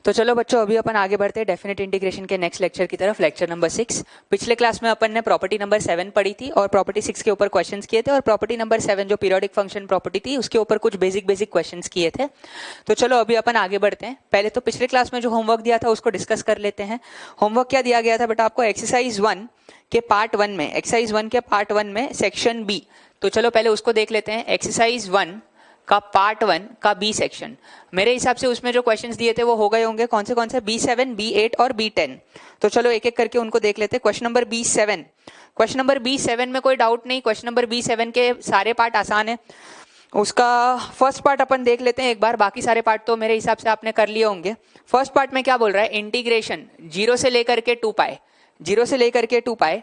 तो चलो बच्चों, अभी अपन आगे बढ़ते हैं डेफिनेट इंटीग्रेशन के नेक्स्ट लेक्चर की तरफ, लेक्चर नंबर 6। पिछले क्लास में अपन ने प्रॉपर्टी नंबर 7 पढ़ी थी और प्रॉपर्टी 6 के ऊपर क्वेश्चंस किए थे, और प्रॉपर्टी नंबर 7 जो पीरियोडिक फंक्शन प्रॉपर्टी थी उसके ऊपर कुछ बेसिक क्वेश्चंस किए थे। तो चलो अभी अपन आगे बढ़ते हैं। पहले तो पिछले क्लास में जो होमवर्क दिया था उसको डिस्कस कर लेते हैं। होमवर्क क्या दिया गया था बेटा आपको? एक्सरसाइज 1 के पार्ट 1 में, एक्सरसाइज 1 के पार्ट 1 में सेक्शन बी। तो चलो पहले उसको देख लेते हैं। एक्सरसाइज 1 का पार्ट 1 का बी सेक्शन, मेरे हिसाब से उसमें जो क्वेश्चंस दिए थे वो हो गए होंगे। कौन से? B7, B8 और B10। तो चलो एक एक करके उनको देख लेते हैं। Question number B7, question number B7 में कोई डाउट नहीं, क्वेश्चन नंबर B7 के सारे पार्ट आसान है। उसका फर्स्ट पार्ट अपन देख लेते हैं एक बार, बाकी सारे पार्ट तो मेरे हिसाब से आपने कर लिए होंगे। फर्स्ट पार्ट में क्या बोल रहा है? इंटीग्रेशन 0 से लेकर के 2 पाई, 0 से लेकर के 2 pi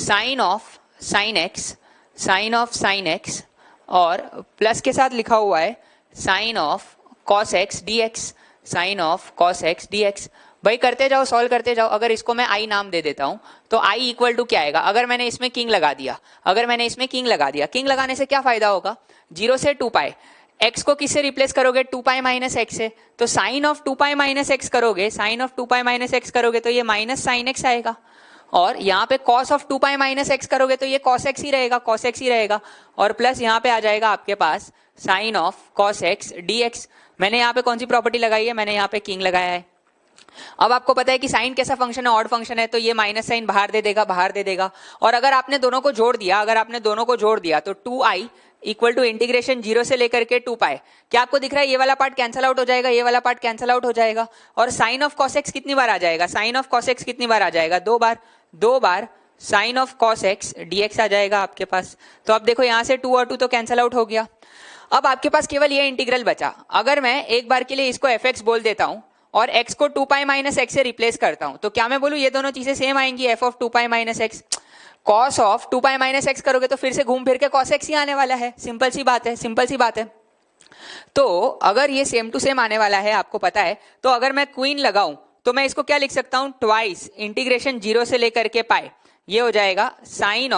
sine of sine x, sine of sine x, और प्लस के साथ लिखा हुआ है sine of cos x d x, sine of cos x d x. भाई करते जाओ, सॉल्व करते जाओ। अगर इसको मैं आई नाम दे देता हूं तो आई इक्वल टू क्या आएगा? अगर मैंने इसमें किंग लगा दिया, अगर मैंने इसमें किंग लगा दिया, किंग लगाने से क्या फायदा होगा? 0 से 2 पाई, एक्स को किससे रिप्लेस करोगे? 2 पाई माइनस एक्स से। तो sine of 2 pi minus x करोगे, sine of 2 pi minus x करोगे तो ये माइनस साइन एक्स आएगा, और यहाँ पे cos of 2 pi minus x करोगे तो ये cos x ही रहेगा, cos x ही रहेगा, और प्लस यहाँ पे आ जाएगा आपके पास sine of cos x dx। मैंने यहाँ पे कौन सी प्रॉपर्टी लगाई है? मैंने यहाँ पे किंग लगाया है। अब आपको पता है कि साइन कैसा फंक्शन है? ऑड फंक्शन है, तो ये माइनस साइन बाहर दे देगा, बाहर दे देगा। और अगर आपने दोनों को जोड़ दिया, अगर आपने दोनों को जोड़ दिया तो 2i इक्वल टू इंटीग्रेशन 0 से लेकर के 2 पाई। क्या आपको दिख रहा है? ये वाला पार्ट कैंसिल आउट हो जाएगा, ये वाला पार्ट कैंसिल आउट हो जाएगा, और साइन ऑफ cos x कितनी बार आ जाएगा? साइन ऑफ cos x कितनी बार आ जाएगा? 2 बार, 2 बार sine of cos x dx आ जाएगा आपके पास। तो अब देखो यहाँ से 2 और 2 तो कैंसिल आउट हो गया। अब आपके पास केवल ये इंटीग्रल बचा। अगर मैं एक बार के लिए इसको fx बोल देता हूं और x को 2 पाई माइनस एक्स से रिप्लेस करता हूं, तो क्या मैं बोलूं ये दोनों चीजें सेम आएंगी? f of 2 pi minus x, cos of 2 pi minus x करोगे तो फिर से घूम फिर के cos x ही आने वाला है। सिंपल सी बात है, सिंपल सी बात है। तो अगर ये सेम टू सेम आने वाला है, आपको पता है, तो अगर मैं क्वीन लगाऊं तो मैं इसको क्या लिख सकता हूं? ट्वाइस इंटीग्रेशन 0 से लेकर के पाई, ये हो जाएगा sine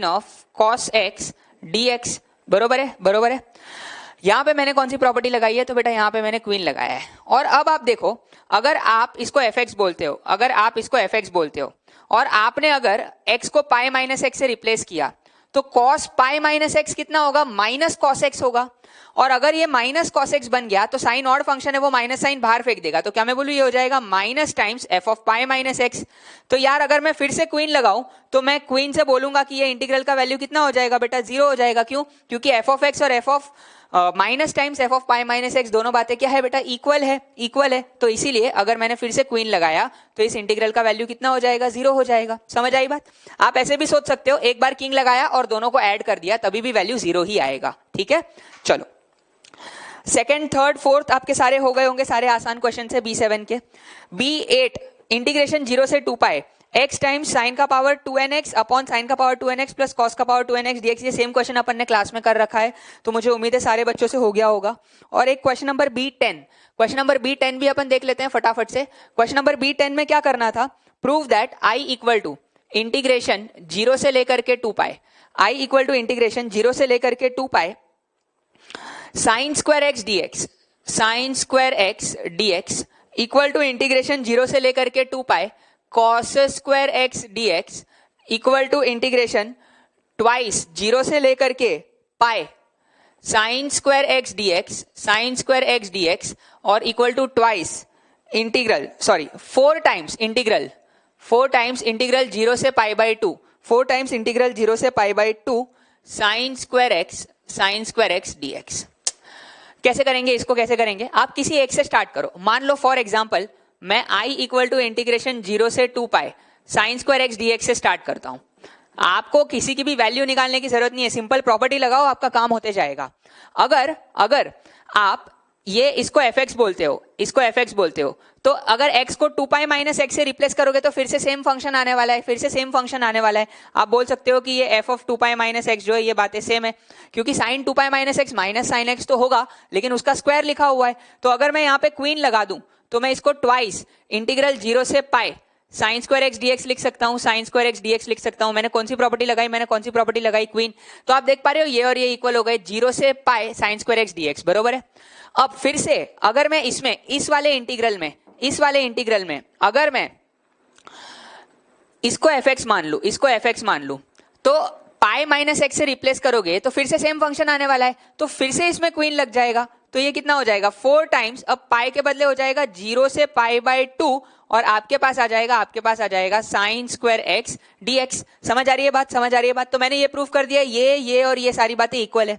of cos x dx। बरोबर है, बरोबर है। यहां पे मैंने कौन सी प्रॉपर्टी लगाई है? तो बेटा यहां पे मैंने क्वीन लगाया है। और अब आप देखो, अगर आप इसको fx बोलते हो, अगर आप इसको fx बोलते हो और आपने अगर x को पाई माइनस एक्स से रिप्लेस किया तो cos पाई माइनस एक्स कितना होगा? माइनस cos x होगा। और अगर ये माइनस cos x बन गया तो साइन ऑड फंक्शन है, वो माइनस साइन बाहर फेंक देगा। तो क्या मैं बोलूं ये हो जाएगा minus times f of pi minus x. तो यार अगर मैं फिर से क्वीन लगाऊं तो मैं क्वीन से बोलूंगा कि ये इंटीग्रल का वैल्यू कितना हो जाएगा बेटा? 0 हो जाएगा। क्यों? क्योंकि f ऑफ x और f of minus times f of pi minus x दोनों बातें क्या है बेटा? इक्वल है, इक्वल है। तो इसीलिए अगर मैंने फिर से क्वीन लगाया तो इस इंटीग्रल का वैल्यू कितना हो जाएगा? 0 हो जाएगा। समझ आई बात? आप ऐसे भी सोच सकते हो, एक बार किंग लगाया और दोनों को ऐड कर दिया तभी भी वैल्यू 0 ही आएगा। ठीक है, चलो सेकंड, थर्ड, फोर्थ आपके सारे हो गए होंगे, सारे आसान क्वेश्चन है B7 के। B8 इंटीग्रेशन 0 से 2 पाई x टाइम्स साइन का पावर 2nx अपॉन साइन का पावर 2nx प्लस कॉस का पावर 2nx dx। ये सेम क्वेश्चन अपन ने क्लास में कर रखा है, तो मुझे उम्मीद है सारे बच्चों से हो गया होगा। और एक question number B10, question number B10 भी अपन देख लेते हैं फटाफट से। क्वेश्चन नंबर B10 में क्या करना था? Prove that i equal to integration 0 से लेकर के 2 pi, i equal to integration 0 से लेकर के 2 pi sine square x dx, sine square x dx equal to integration 0 से लेकर के 2 pi cos square x dx equal to integration twice 0 से लेकर के pi sine square x dx, sine square x dx, और equal to twice integral, sorry 4 times integral, 4 times integral 0 से pi by 2, 4 times integral 0 से pi by 2 sign square x dx। कैसे करेंगे इसको? कैसे करेंगे? आप किसी एक से स्टार्ट करो। मान लो फॉर एग्जांपल मैं i इक्वल टू इंटीग्रेशन 0 से 2 pi sine square x dx से स्टार्ट करता हूं। आपको किसी की भी वैल्यू निकालने की जरूरत नहीं है, सिंपल प्रॉपर्टी लगाओ, आपका काम होते जाएगा। अगर आप ये इसको fx बोलते हो, इसको fx बोलते हो, तो अगर x को 2 पाई माइनस एक्स से रिप्लेस करोगे तो फिर से सेम फंक्शन आने वाला है, फिर से सेम फंक्शन आने वाला है। आप बोल सकते हो कि ये f of 2 pi minus x जो है ये बातें सेम है, क्योंकि sine 2 pi minus x minus sine x तो होगा लेकिन उसका स्क्वायर लिखा हुआ है। तो अगर मैं यहाँ पे क्वीन लगा दूं तो मैं इसको ट्वाइस इंटीग्रल 0 से पाई साइन स्क्वायर एक्स dx लिख सकता हूं, साइन स्क्वायर एक्स dx लिख सकता हूं। मैंने कौन सी प्रॉपर्टी लगाई? मैंने कौन सी प्रॉपर्टी लगाई? क्वीन। तो आप देख पा रहे हो ये और ये इक्वल हो गए, 0 से पाई साइन स्क्वायर एक्स dx। बरोबर है। अब फिर से अगर मैं इसमें इस वाले इंटीग्रल में इस वाले इंटीग्रल में अगर मैं इसको fx मान लू, इसको fx मान लू, तो पाई माइनस एक्स से रिप्लेस करोगे तो फिर से सेम फंक्शन आने वाला है, तो फिर से इसमें क्वीन लग जाएगा, तो ये कितना हो जाएगा 4 टाइम्स, अब पाई के बदले हो जाएगा 0 से पाई बाय 2 और आपके पास आ जाएगा साइन स्क्वायर एक्स dx। समझ आ रही है बात, समझ आ रही है बात। तो मैंने ये प्रूफ कर दिया, ये और ये सारी बातें इक्वल है।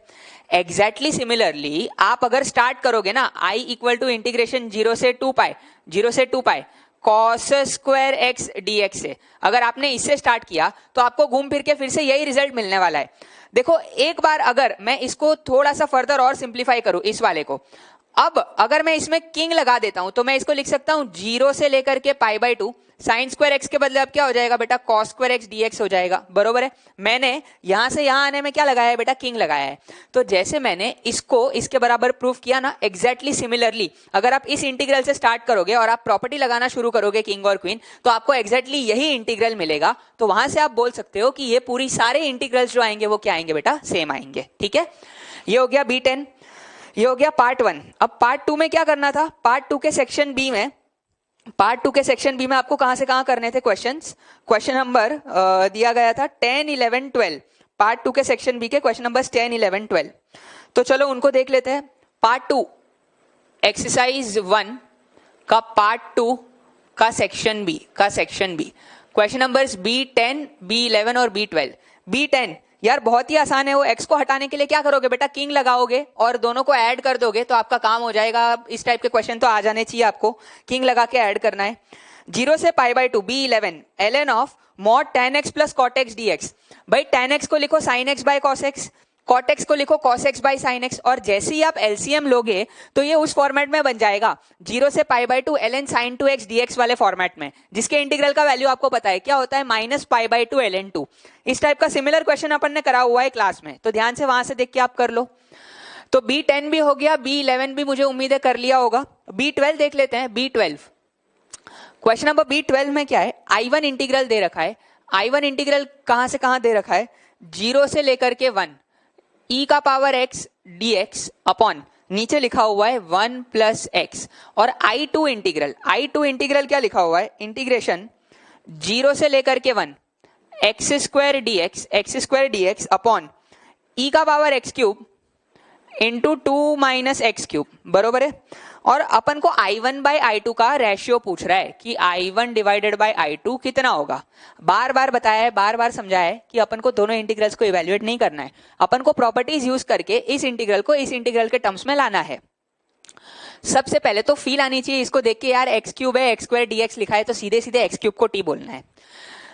एग्जैक्टली सिमिलरली आप अगर स्टार्ट करोगे ना i इक्वल टू इंटीग्रेशन 0 से 2 pi cos square x dx से, अगर आपने इससे स्टार्ट किया तो आपको घूम फिर के फिर से यही रिजल्ट मिलने वाला है। देखो एक बार अगर मैं इसको थोड़ा सा फर्दर और सिंप्लीफाई करूं इस वाले को, अब अगर मैं इसमें किंग लगा देता हूं तो मैं इसको लिख सकता हूं 0 से लेकर के pi by 2 sign square x के बदले अब क्या हो जाएगा बेटा कॉस स्क्वायर एक्स dx हो जाएगा, बरोबर है। मैंने यहां से यहां आने में क्या लगाया है बेटा, किंग लगाया है। तो जैसे मैंने इसको इसके बराबर प्रूफ किया ना, एग्जैक्टली सिमिलरली अगर आप इस इंटीग्रल से स्टार्ट करोगे और आप प्रॉपर्टी लगाना शुरू करोगे किंग और क्वीन, तो आपको एग्जैक्टली यही इंटीग्रल मिलेगा। तो वहां से आप बोल सकते हो कि ये पूरी सारे इंटीग्रल्स जो आएंगे वो क्या आएंगे बेटा, सेम आएंगे। ठीक है, ये हो गया B10, ये हो गया पार्ट 1। अब पार्ट 2 में क्या करना था, पार्ट 2 के सेक्शन बी में आपको कहां से कहां करने थे क्वेश्चंस। क्वेश्चन नंबर दिया गया था 10, 11, 12, पार्ट 2 के सेक्शन बी के क्वेश्चन नंबर 10, 11, 12। तो चलो उनको देख लेते हैं। पार्ट 2 एक्सरसाइज 1 का पार्ट 2 का section B question numbers B10, B11 और B12। B10 यार बहुत ही आसान है, वो x को हटाने के लिए क्या करोगे बेटा, किंग लगाओगे और दोनों को ऐड कर दोगे तो आपका काम हो जाएगा। इस टाइप के क्वेश्चन तो आ जाने चाहिए आपको, किंग लगा के ऐड करना है। 0 से pi by 2 B11 ln of mod tan x plus cot x dx। भाई tan x को लिखो sin x by cos x, cot x को लिखो cos x by sin x, और जैसे ही आप एलसीएम लोगे तो ये उस फॉर्मेट में बन जाएगा 0 से pi by 2 ln sin 2x dx वाले फॉर्मेट में, जिसके इंटीग्रल का वैल्यू आपको पता है क्या होता है, माइनस पाई बाय 2 ln 2। इस टाइप का सिमिलर क्वेश्चन अपन ने करा हुआ है क्लास में, तो ध्यान से वहां से देख के आप कर लो। तो B10 भी हो गया, B11 भी मुझे उम्मीद है कर लिया होगा। B12 देख लेते हैं। B12 क्वेश्चन नंबर B12 में क्या है, I1 इंटीग्रल दे रखा है। I1 इंटीग्रल कहां से कहां दे रखा है, 0 से लेकर के 1 e का पावर x dx अपॉन नीचे लिखा हुआ है 1 प्लस एक्स, और I2 इंटीग्रल क्या लिखा हुआ है, इंटीग्रेशन 0 से लेकर के 1 x square dx upon e का power x cube into 2 minus x cube, बरोबर है। और अपन को I1 बाय I2 का रेशियो पूछ रहा है कि I1 डिवाइडेड बाय I2 कितना होगा। बार बार बताया है, बार बार समझाया है कि अपन को दोनों इंटीग्रल्स को इवेल्युएट नहीं करना है, अपन को प्रॉपर्टीज यूज करके इस इंटीग्रल को इस इंटीग्रल के टर्म्स में लाना है। सबसे पहले तो फील आनी चाहिए इसको देख के, यार एक्स क्यूब है, एक्स स्क्वायर dx लिखा है तो सीधे सीधे एक्स क्यूब को t बोलना है,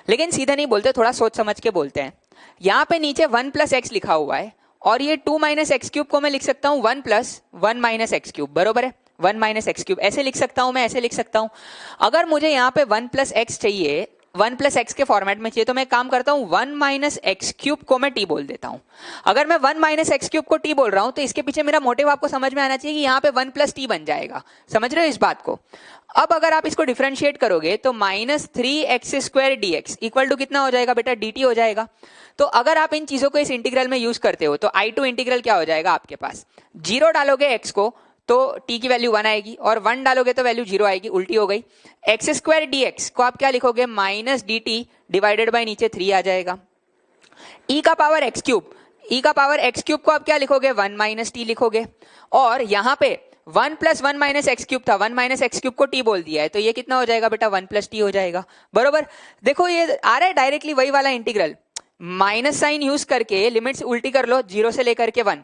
लेकिन सीधे नहीं बोलते, थोड़ा सोच समझ के बोलते हैं। यहाँ पे नीचे 1 प्लस एक्स लिखा हुआ है और ये 2 माइनस एक्स क्यूब को मैं लिख सकता हूँ 1 प्लस 1 माइनस एक्स क्यूब, बरोबर है। 1 माइनस एक्स क्यूब ऐसे लिख सकता हूं, मैं ऐसे लिख सकता हूं। अगर मुझे यहाँ पे 1 प्लस एक्स चाहिए, 1 प्लस एक्स के फॉर्मेट में चाहिए, तो मैं काम करता हूं 1 माइनस एक्स क्यूब को मैं टी बोल देता हूं। अगर मैं 1 माइनस एक्स क्यूब को टी बोल रहा हूं तो इसके पीछे मेरा मोटिव आपको समझ में आना चाहिए कि यहाँ पे 1 प्लस टी बन जाएगा, समझ रहे हो इस बात को। अब अगर आप इसको डिफरेंशिएट करोगे तो minus 3x square dx equal to कितना हो जाएगा बेटा, dt हो जाएगा। तो अगर आप इन चीजों को इस इंटीग्रल में यूज करते हो तो I2 इंटीग्रल क्या हो जाएगा आपके पास, 0 डालोगे x को तो t की वैल्यू 1 आएगी और 1 डालोगे तो वैल्यू 0 आएगी, उल्टी हो गई। एक्स स्क्वायर dx को आप क्या लिखोगे, माइनस dt डिवाइडेड बाय नीचे 3 आ जाएगा। e का पावर x क्यूब को आप क्या लिखोगे, 1 माइनस t लिखोगे। और यहाँ पे 1 प्लस 1 माइनस एक्स क्यूब था, 1 माइनस एक्स क्यूब को t बोल दिया है, तो ये कितना हो जाएगा बेटा, 1 प्लस टी हो जाएगा, बरोबर। देखो ये आ रहा है डायरेक्टली वही वाला इंटीग्रल, माइनस साइन यूज करके लिमिट्स उल्टी कर लो, 0 से लेकर के 1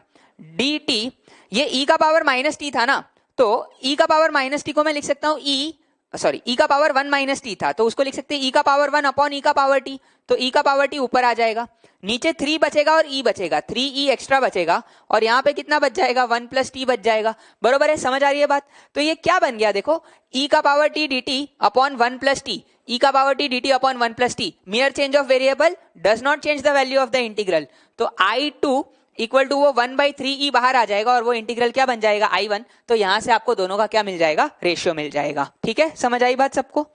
dt, ये e का पावर माइनस टी था ना, तो e का पावर माइनस टी को मैं लिख सकता हूँ e का पावर 1 माइनस टी था तो उसको लिख सकते हैं e का पावर 1 अपॉन e का पावर टी, तो e का पावर टी ऊपर आ जाएगा, नीचे 3 बचेगा और e बचेगा, 3e एक्स्ट्रा बचेगा और यहाँ पे कितना बच जाएगा, 1 प्लस टी बच जाएगा, बरोबर है। समझ आ रही है बात। तो ये क्या बन गया देखो, e का power T dt upon 1 plus T, e का power T dt upon 1 plus T, मियर change of variable does not change the value of the integral. तो I2 इक्वल टू वो 1/3e बाहर आ जाएगा और वो इंटीग्रल क्या बन जाएगा, I1। तो यहां से आपको दोनों का क्या मिल जाएगा, रेशियो मिल जाएगा। ठीक है, समझ आई बात सबको।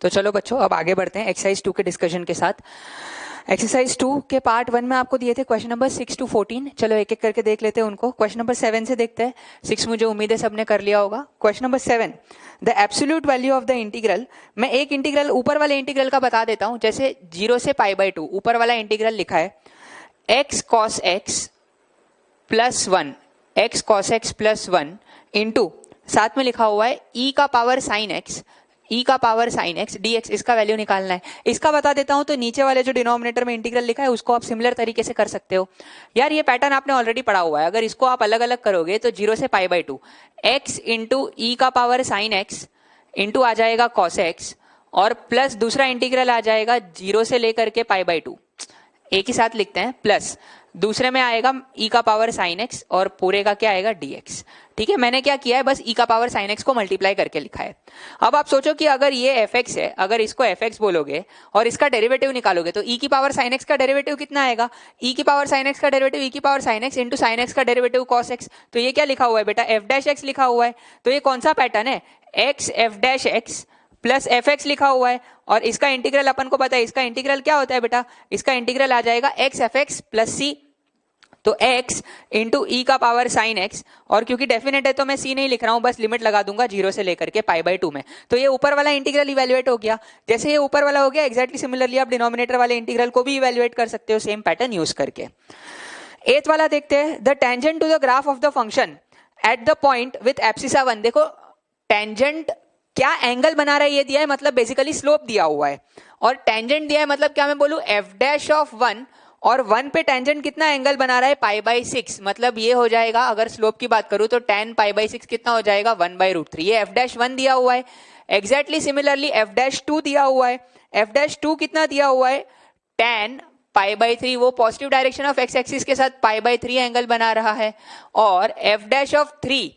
तो चलो बच्चों अब आगे बढ़ते हैं एक्सरसाइज 2 के डिस्कशन के साथ। एक्सरसाइज 2 के पार्ट 1 में आपको दिए थे क्वेश्चन नंबर 6 to 14। चलो एक एक करके देख लेते हैं उनको। क्वेश्चन नंबर 7 से देखते हैं। 6 मुझे उम्मीद है सबने कर लिया होगा। Question number 7, the absolute value of the integral. मैं एक इंटीग्रल ऊपर वाले इंटीग्रल का बता देता हूं, जैसे 0 से π/2 ऊपर वाला इंटीग्रल लिखा है x cos x plus 1, x cos x plus 1 into साथ में लिखा हुआ है e का पावर साइन x dx, इसका वैल्यू निकालना है। इसका बता देता हूं तो नीचे वाले जो डिनोमिनेटर में इंटीग्रल लिखा है उसको आप सिमिलर तरीके से कर सकते हो। यार ये पैटर्न आपने ऑलरेडी पढ़ा हुआ है। अगर इसको आप अलग अलग करोगे तो 0 से π/2 x इंटू ई का पावर साइन x इंटू आ जाएगा cos x और प्लस दूसरा इंटीग्रल आ जाएगा 0 से लेकर के π/2, एक ही साथ लिखते हैं, प्लस दूसरे में आएगा e का पावर साइन x और पूरे का क्या आएगा dx। ठीक है, मैंने क्या किया है, बस e का पावर साइन x को मल्टीप्लाई करके लिखा है। अब आप सोचो कि अगर ये fx है, अगर इसको fx बोलोगे और इसका डेरिवेटिव निकालोगे तो e की पावर साइन x का डेरिवेटिव कितना आएगा, e की पावर साइन x का डेरिवेटिव e की power sine x into sine x का डेरिवेटिव cos x। तो ये क्या लिखा हुआ है बेटा, f डैश x लिखा हुआ है। तो ये कौन सा पैटर्न है, x f dash x plus fx लिखा हुआ है और इसका इंटीग्रल अपन को पता है, इसका इंटीग्रल क्या होता है बेटा, इसका इंटीग्रल आ जाएगा x fx प्लस c। तो x इंटू ई का पावर साइन x, और क्योंकि डेफिनेट है तो मैं c नहीं लिख रहा हूं, बस लिमिट लगा दूंगा 0 से लेकर के π/2 में। तो ये ऊपर वाला इंटीग्रल इवैल्यूएट हो गया। जैसे ये ऊपर वाला हो गया, एग्जैक्टली सिमिलरली आप डिनोमिनेटर वाले इंटीग्रल को भी इवैल्यूएट कर सकते हो सेम पैटर्न यूज करके। 8th वाला देखते हैं, the tangent to the graph of the function at the point with abscissa 1। देखो टेंजेंट क्या एंगल बना रहा है ये दिया है, मतलब बेसिकली स्लोप दिया हुआ है, और टेंजेंट दिया है मतलब क्या मैं बोलूं f डैश ऑफ 1 और 1 पे टेंजेंट कितना एंगल बना रहा है π/6, मतलब ये हो जाएगा, अगर स्लोप की बात करूं तो tan π/6 कितना हो जाएगा 1/√3। ये f डैश 1 दिया हुआ है। एग्जैक्टली सिमिलरली f डैश 2 दिया हुआ है। f डैश 2 कितना दिया हुआ है, tan π/3, वो positive direction of x axis के साथ π/3 एंगल बना रहा है। और f dash of 3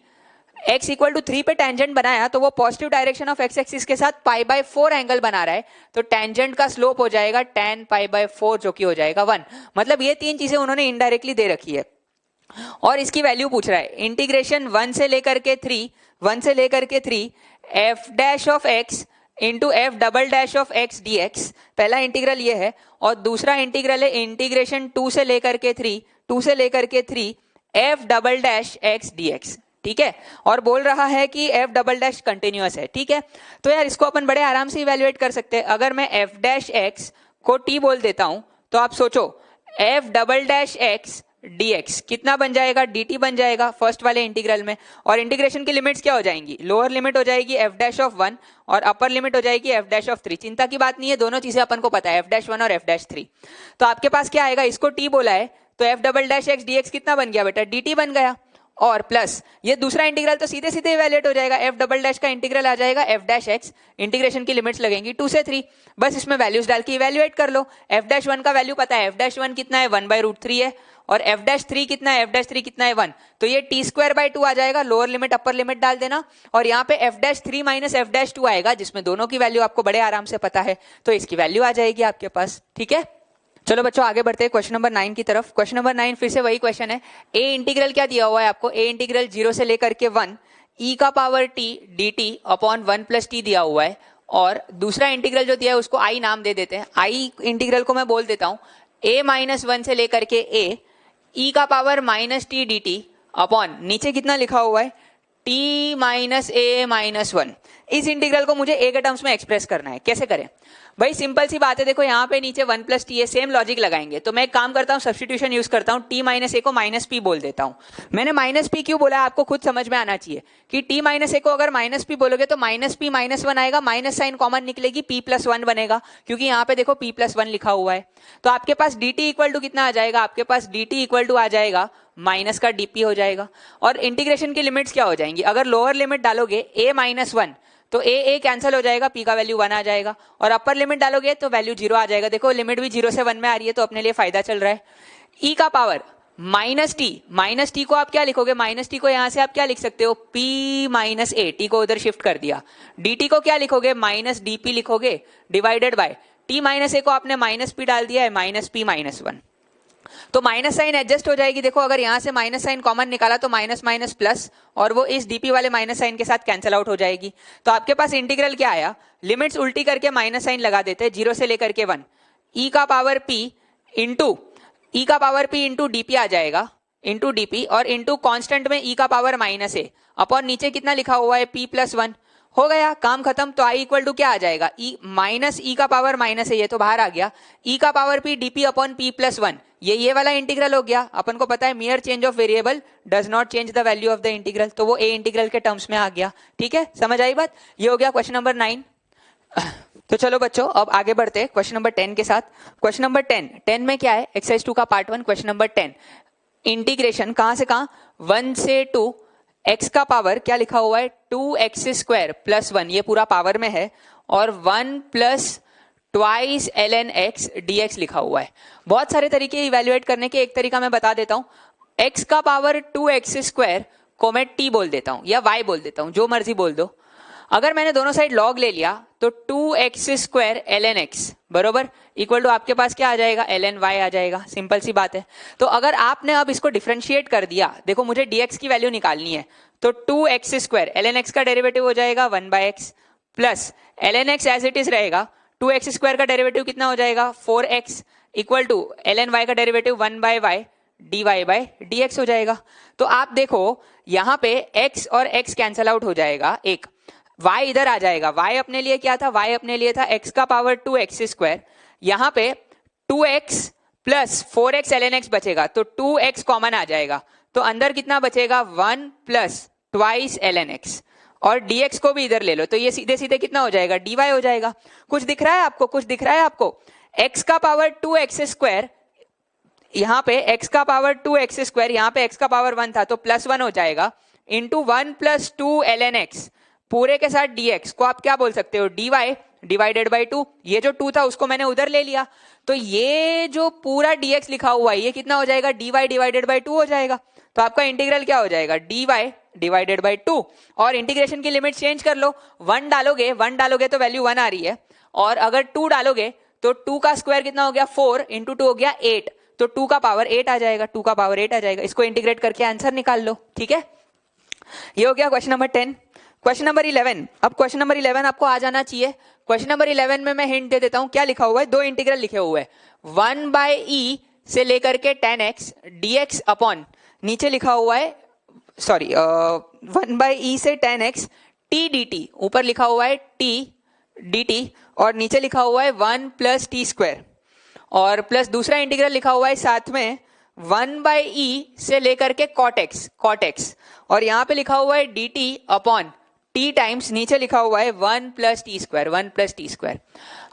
x equal to 3 पे टेंजेंट बनाया तो वो positive direction of x axis के साथ π/4 एंगल बना रहा है। तो टेंजेंट का स्लोप हो जाएगा tan π/4 जो कि हो जाएगा 1। मतलब ये तीन चीजें उन्होंने इनडायरेक्टली दे रखी है और इसकी वैल्यू पूछ रहा है। इंटीग्रेशन 1 से लेकर के 3 f dash of x into F double dash of x dx, पहला इंटीग्रल ये है, और दूसरा इंटीग्रल है इंटीग्रेशन 2 से लेकर के 3 f double dash x dx। ठीक है, और बोल रहा है कि f डबल डैश कंटिन्यूअस है। ठीक है, तो यार इसको अपन बड़े आराम से इवैल्यूएट कर सकते हैं। अगर मैं f डैश x को t बोल देता हूं तो आप सोचो f double dash x dx कितना बन जाएगा, dt बन जाएगा फर्स्ट वाले इंटीग्रल में। और इंटीग्रेशन की लिमिट्स क्या हो जाएंगी, लोअर लिमिट हो जाएगी f डैश ऑफ 1 और अपर लिमिट हो जाएगी f डैश ऑफ 3। चिंता की बात नहीं है, दोनों चीजें अपन को पता है, f डैश 1 और f डैश 3। तो आपके पास क्या आएगा, इसको t बोला है तो f double dash x dx कितना बन गया बेटा, dt बन गया। और प्लस ये दूसरा इंटीग्रल तो सीधे सीधे इवैल्यूएट हो जाएगा, f डबल डैश का इंटीग्रल आ जाएगा f डैश x, इंटीग्रेशन की लिमिट्स लगेंगी 2 से 3, बस इसमें वैल्यूज डाल के इवैल्यूएट कर लो। f डैश 1 का वैल्यू पता है, f डैश 1 कितना है 1/√3 है, और f डैश 3 कितना है, f डैश 3 कितना है 1, तो ये t²/2 आ जाएगा। लोअर लिमिट अपर लिमिट डाल देना और यहाँ पे f dash 3 minus f dash 2 आएगा, जिसमें दोनों की वैल्यू आपको बड़े आराम से पता है, तो इसकी वैल्यू आ जाएगी आपके पास। ठीक है, चलो बच्चों आगे बढ़ते हैं क्वेश्चन नंबर 9 की तरफ। क्वेश्चन नंबर 9 फिर से वही क्वेश्चन है। a इंटीग्रल क्या दिया हुआ है आपको, a इंटीग्रल 0 से लेकर के 1 e का power t dt upon 1 plus t दिया हुआ है, और दूसरा इंटीग्रल जो दिया है उसको i नाम दे देते हैं। i इंटीग्रल को मैं बोल देता हूं a माइनस 1 से लेकर के a e का power minus t dt upon नीचे कितना लिखा हुआ है t माइनस a माइनस 1। इस इंटीग्रल को मुझे a के टर्म्स में एक्सप्रेस करना है। कैसे करें भाई, सिंपल सी बात है, देखो यहाँ पे नीचे 1 प्लस टी है, सेम लॉजिक लगाएंगे। तो मैं एक काम करता हूँ, सब्स्टिट्यूशन यूज करता हूँ, t माइनस ए को माइनस पी बोल देता हूँ। मैंने माइनस पी क्यों बोला आपको खुद समझ में आना चाहिए कि t माइनस ए को अगर माइनस पी बोलोगे तो माइनस पी माइनस 1 आएगा, माइनस साइन कॉमन निकलेगी, p प्लस 1 बनेगा, क्योंकि यहाँ पे देखो p प्लस 1 लिखा हुआ है। तो आपके पास dt इक्वल टू कितना आ जाएगा, आपके पास dt इक्वल टू आ जाएगा माइनस का dp हो जाएगा। और इंटीग्रेशन की लिमिट्स क्या हो जाएंगी, अगर लोअर लिमिट डालोगे a माइनस 1 तो a कैंसिल हो जाएगा, p का वैल्यू 1 आ जाएगा, और अपर लिमिट डालोगे तो वैल्यू 0 आ जाएगा। देखो लिमिट भी 0 से 1 में आ रही है, तो अपने लिए फायदा चल रहा है। e का पावर माइनस टी को आप क्या लिखोगे, माइनस टी को यहां से आप क्या लिख सकते हो, p माइनस ए, टी को उधर शिफ्ट कर दिया। dt को क्या लिखोगे, माइनस dp लिखोगे डिवाइडेड बाय t माइनस ए को आपने माइनस p डाल दिया है, माइनस p माइनस 1। तो माइनस साइन एडजस्ट हो जाएगी। देखो अगर यहां से माइनस साइन कॉमन निकाला तो माइनस माइनस प्लस, और वो इस डीपी वाले माइनस साइन के साथ कैंसिल आउट हो जाएगी। तो आपके पास इंटीग्रल क्या आया, लिमिट्स उल्टी करके माइनस साइन लगा देते हैं, 0 से लेकर के 1 ई का पावर पी इंटू डीपी आ जाएगा, इंटू डीपी और इंटू कांस्टेंट में ई का पावर माइनस ए अपॉन नीचे कितना लिखा हुआ है पी प्लस वन। हो गया, काम खत्म। तो आई इक्वल टू क्या आ जाएगा, ई माइनस ई का पावर माइनस है, ये तो बाहर आ गया, ई का power P dp upon P plus one. ये वाला इंटीग्रल हो गया। अपन को पता है मियर change of variable does not change the value of the integral, तो वो ए इंटीग्रल के टर्म्स में आ गया। ठीक है, समझ आई बात। ये हो गया क्वेश्चन नंबर 9। तो चलो बच्चों अब आगे बढ़ते हैं क्वेश्चन नंबर 10 के साथ। क्वेश्चन नंबर 10 में क्या है, एक्सरसाइज 2 का पार्ट 1 क्वेश्चन नंबर 10। इंटीग्रेशन कहां से कहां, 1 से 2 x का पावर क्या लिखा हुआ है 2x स्क्वायर प्लस 1, ये पूरा पावर में है, और 1 plus twice ln x dx लिखा हुआ है। बहुत सारे तरीके इवेल्युएट करने के, एक तरीका मैं बता देता हूं। x का पावर 2x स्क्वायर को मैं t बोल देता हूं या y बोल देता हूं, जो मर्जी बोल दो। अगर मैंने दोनों साइड लॉग ले लिया तो 2x स्क्वायर ln x बरोबर इक्वल टू आपके पास क्या आ जाएगा, ln y आ जाएगा। सिंपल सी बात है। तो अगर आपने अब इसको डिफरेंशिएट कर दिया, देखो मुझे dx की वैल्यू निकालनी है, तो 2x स्क्वायर ln x का डेरिवेटिव हो जाएगा 1/x plus ln x as it is रहेगा, 2x स्क्वायर का डेरिवेटिव कितना हो जाएगा 4x equal to ln y का डेरिवेटिव 1/y dy/dx हो जाएगा। तो आप देखो यहां पे x और x कैंसल आउट हो जाएगा, एक y इधर आ जाएगा। y अपने लिए क्या था, y अपने लिए था x का पावर 2x स्क्वायर, यहां पे 2x plus 4x ln x बचेगा, तो 2x कॉमन आ जाएगा, तो अंदर कितना बचेगा 1 प्लस ट्वाइस ln x, और dx को भी इधर ले लो, तो ये सीधे सीधे कितना हो जाएगा dy हो जाएगा। कुछ दिख रहा है आपको, कुछ दिख रहा है आपको, x का पावर 2x स्क्वायर, यहां पे x का पावर 2x स्क्वायर, यहां पे x का पावर 1 था तो प्लस 1 हो जाएगा, इंटू 1 प्लस 2 ln x पूरे के साथ dx को आप क्या बोल सकते हो dy डिवाइडेड बाई 2। ये जो 2 था उसको मैंने उधर ले लिया, तो ये जो पूरा dx लिखा हुआ है ये कितना हो जाएगा dy डिवाइडेड बाई 2 हो जाएगा। तो आपका इंटीग्रल क्या हो जाएगा dy डिवाइडेड बाई 2, और इंटीग्रेशन की लिमिट चेंज कर लो, 1 डालोगे तो वैल्यू 1 आ रही है, और अगर 2 डालोगे तो 2 का स्क्वायर कितना हो गया 4 इंटू 2 हो गया 8, तो 2 का पावर 8 आ जाएगा, 2 का पावर 8 आ जाएगा। इसको इंटीग्रेट करके आंसर निकाल लो। ठीक है, ये हो गया क्वेश्चन नंबर 10। क्वेश्चन नंबर 11, अब क्वेश्चन नंबर 11 आपको आ जाना चाहिए। क्वेश्चन नंबर 11 में मैं हिंट दे देता हूं, क्या लिखा हुआ है, दो इंटीग्रल लिखे हुए हैं, 1/e से लेकर के 10x dx अपॉन नीचे लिखा हुआ है, सॉरी 1/e से 10x t dt, ऊपर लिखा हुआ है t dt और नीचे लिखा हुआ है 1 प्लस टी स्क्वायर, और प्लस दूसरा इंटीग्रल लिखा हुआ है साथ में 1/e से लेकर के cot x, और यहां पे लिखा हुआ है dt अपॉन t टाइम्स नीचे लिखा हुआ है 1 प्लस टी स्क्वायर।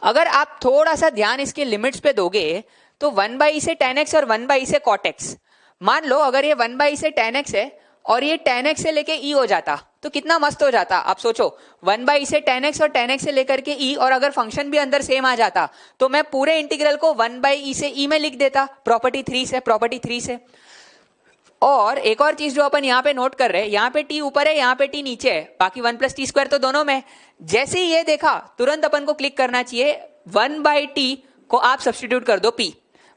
अगर आप थोड़ा सा ध्यान इसके लिमिट्स पे दोगे तो 1/e से 10x और 1/e से cot x, मान लो अगर ये 1/e से 10x है और ये 10x से लेके e हो जाता तो कितना मस्त हो जाता। आप सोचो 1/e से 10x और 10x से लेकर के e, और अगर फंक्शन भी अंदर सेम आ जाता तो मैं पूरे इंटीग्रल को 1/e से e में लिख देता, प्रॉपर्टी 3 से। और एक और चीज जो अपन यहाँ पे नोट कर रहे हैं, यहाँ पे t ऊपर है, यहाँ पे t नीचे है, बाकी 1 प्लस टी स्क्वायर तो दोनों में। जैसे ही ये देखा तुरंत अपन को क्लिक करना चाहिए, 1/t को आप सब्स्टिट्यूट कर दो p,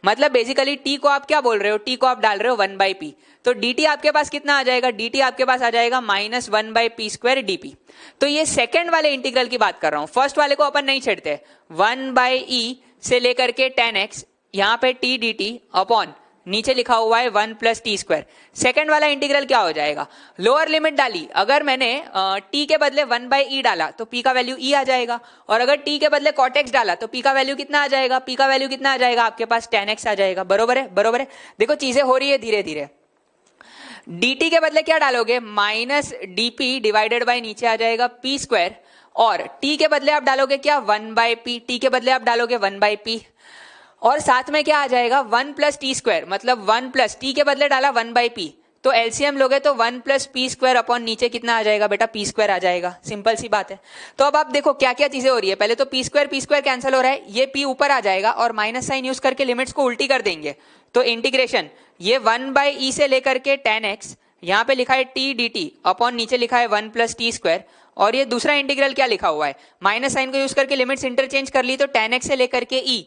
मतलब बेसिकली t को आप क्या बोल रहे हो, t को आप डाल रहे हो 1/p, तो dt आपके पास कितना आ जाएगा, dt आपके पास आ जाएगा -1/p² dp। तो ये सेकंड वाले इंटीग्रल की बात कर रहा हूं, फर्स्ट वाले को अपन नहीं छेड़ते। 1/e से लेकर के 10x, यहाँ पे t dt अपॉन नीचे लिखा हुआ है 1 प्लस टी स्क्वायर। सेकेंड वाला इंटीग्रल क्या हो जाएगा, लोअर लिमिट डाली, अगर मैंने t के बदले 1/e डाला तो p का वैल्यू e आ जाएगा, और अगर t के बदले cot x डाला तो p का वैल्यू कितना आ जाएगा, p का वैल्यू कितना आ जाएगा आपके पास 10x आ जाएगा। बरोबर है। देखो चीजें हो रही है धीरे धीरे। dt के बदले क्या डालोगे, -dp डिवाइडेड बाई नीचे आ जाएगा p स्क्वायर, और t के बदले आप डालोगे क्या 1/p, t के बदले आप डालोगे 1/p, और साथ में क्या आ जाएगा 1 प्लस टी स्क्वायर, मतलब 1 प्लस टी के बदले डाला 1/p, तो एलसीएम लोगे तो 1 प्लस पी स्क्वायर अपॉन नीचे कितना आ जाएगा बेटा p स्क्वायर आ जाएगा। सिंपल सी बात है। तो अब आप देखो क्या क्या चीजें हो रही है, पहले तो p स्क्वायर कैंसिल हो रहा है, ये p ऊपर आ जाएगा और माइनस साइन यूज करके लिमिट्स को उल्टी कर देंगे, तो इंटीग्रेशन ये 1/e से लेकर के 10x, यहाँ पे लिखा है t dt अपॉन नीचे लिखा है 1 प्लस टी स्क्वायर, और ये दूसरा इंटीग्रल क्या लिखा हुआ है, माइनस साइन को यूज करके लिमिट्स इंटरचेंज कर ली, तो 10x से लेकर के e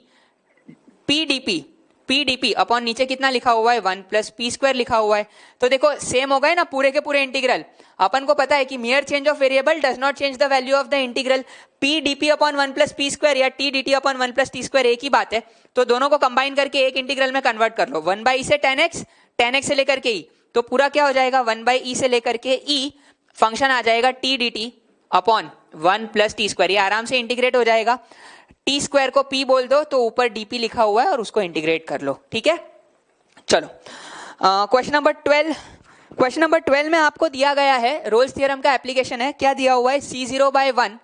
p P dp upon नीचे कितना लिखा हुआ है 1 प्लस पी स्क्वायर लिखा हुआ है। तो देखो सेम हो गए ना पूरे के पूरे इंटीग्रल। अपन को पता है कि mere change of variable does not change the value of the integral. P dp upon 1 plus p square या t d t upon 1 plus t square एक ही बात है। तो दोनों को कंबाइन करके एक इंटीग्रल में कन्वर्ट कर लो, 1 बाई से tan x, tan x से लेकर के e, तो पूरा क्या हो जाएगा 1 बाई ई से लेकर के e, फंक्शन आ जाएगा T d t upon 1 plus t square. ये आराम से इंटीग्रेट हो जाएगा। टी स्क्वायर को p बोल दो तो ऊपर डीपी लिखा हुआ है और उसको इंटीग्रेट कर लो, ठीक है। चलो क्वेश्चन नंबर 12। क्वेश्चन नंबर 12 में आपको दिया गया है रोल्स थ्योरम का एप्लीकेशन है। क्या दिया हुआ है, c0/1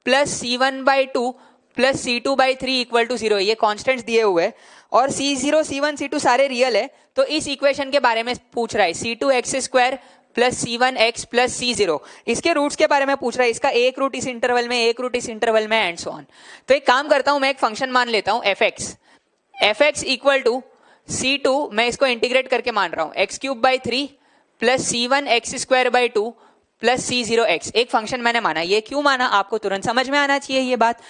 plus c1/2 plus c2/3 equal to 0। ये कॉन्स्टेंट्स दिए हुए हैं और c0, c1, c2 सारे रियल है। तो इस इक्वेशन के बारे में पूछ रहा है, c2x² plus c1x plus c0, इसके रूट्स के बारे में पूछ रहा है। इसका एक रूट इस इंटरवल में, एक रूट इस इंटरवल में एंड सो ऑन। तो एक काम करता हूं, मैं एक फंक्शन मान लेता हूं fx इक्वल टू c2, मैं इसको इंटीग्रेट करके मान रहा हूं x³ plus c1x² plus c0x। एक फंक्शन मैंने माना। ये क्यों माना आपको तुरंत समझ में आना चाहिए ये बात।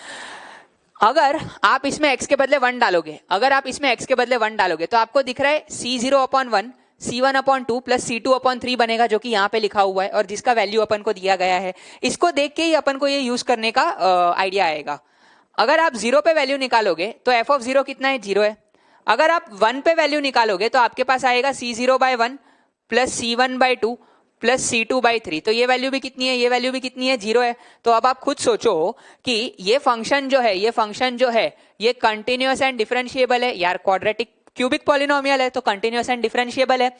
अगर आप इसमें x के बदले 1 डालोगे, अगर आप इसमें x के बदले 1 डालोगे तो आपको दिख रहा है c0/1 c1/2 प्लस c2/3 बनेगा, जो कि यहाँ पे लिखा हुआ है और जिसका वैल्यू अपन को दिया गया है। इसको देख के ही अपन को ये यूज करने का आइडिया आएगा। अगर आप 0 पे वैल्यू निकालोगे तो f ऑफ 0 कितना है, 0 है। अगर आप 1 पे वैल्यू निकालोगे तो आपके पास आएगा c0/1 plus c1/2 plus c2/3। तो ये वैल्यू भी कितनी है, ये वैल्यू भी कितनी है, 0 है। तो अब आप खुद सोचो कि ये फंक्शन जो है ये कंटिन्यूअस एंड डिफरेंशिएबल है यार, क्वाड्रेटिक क्यूबिक पॉलिनोमियल है तो कंटिन्यूअस एंड डिफरेंशिएबल है।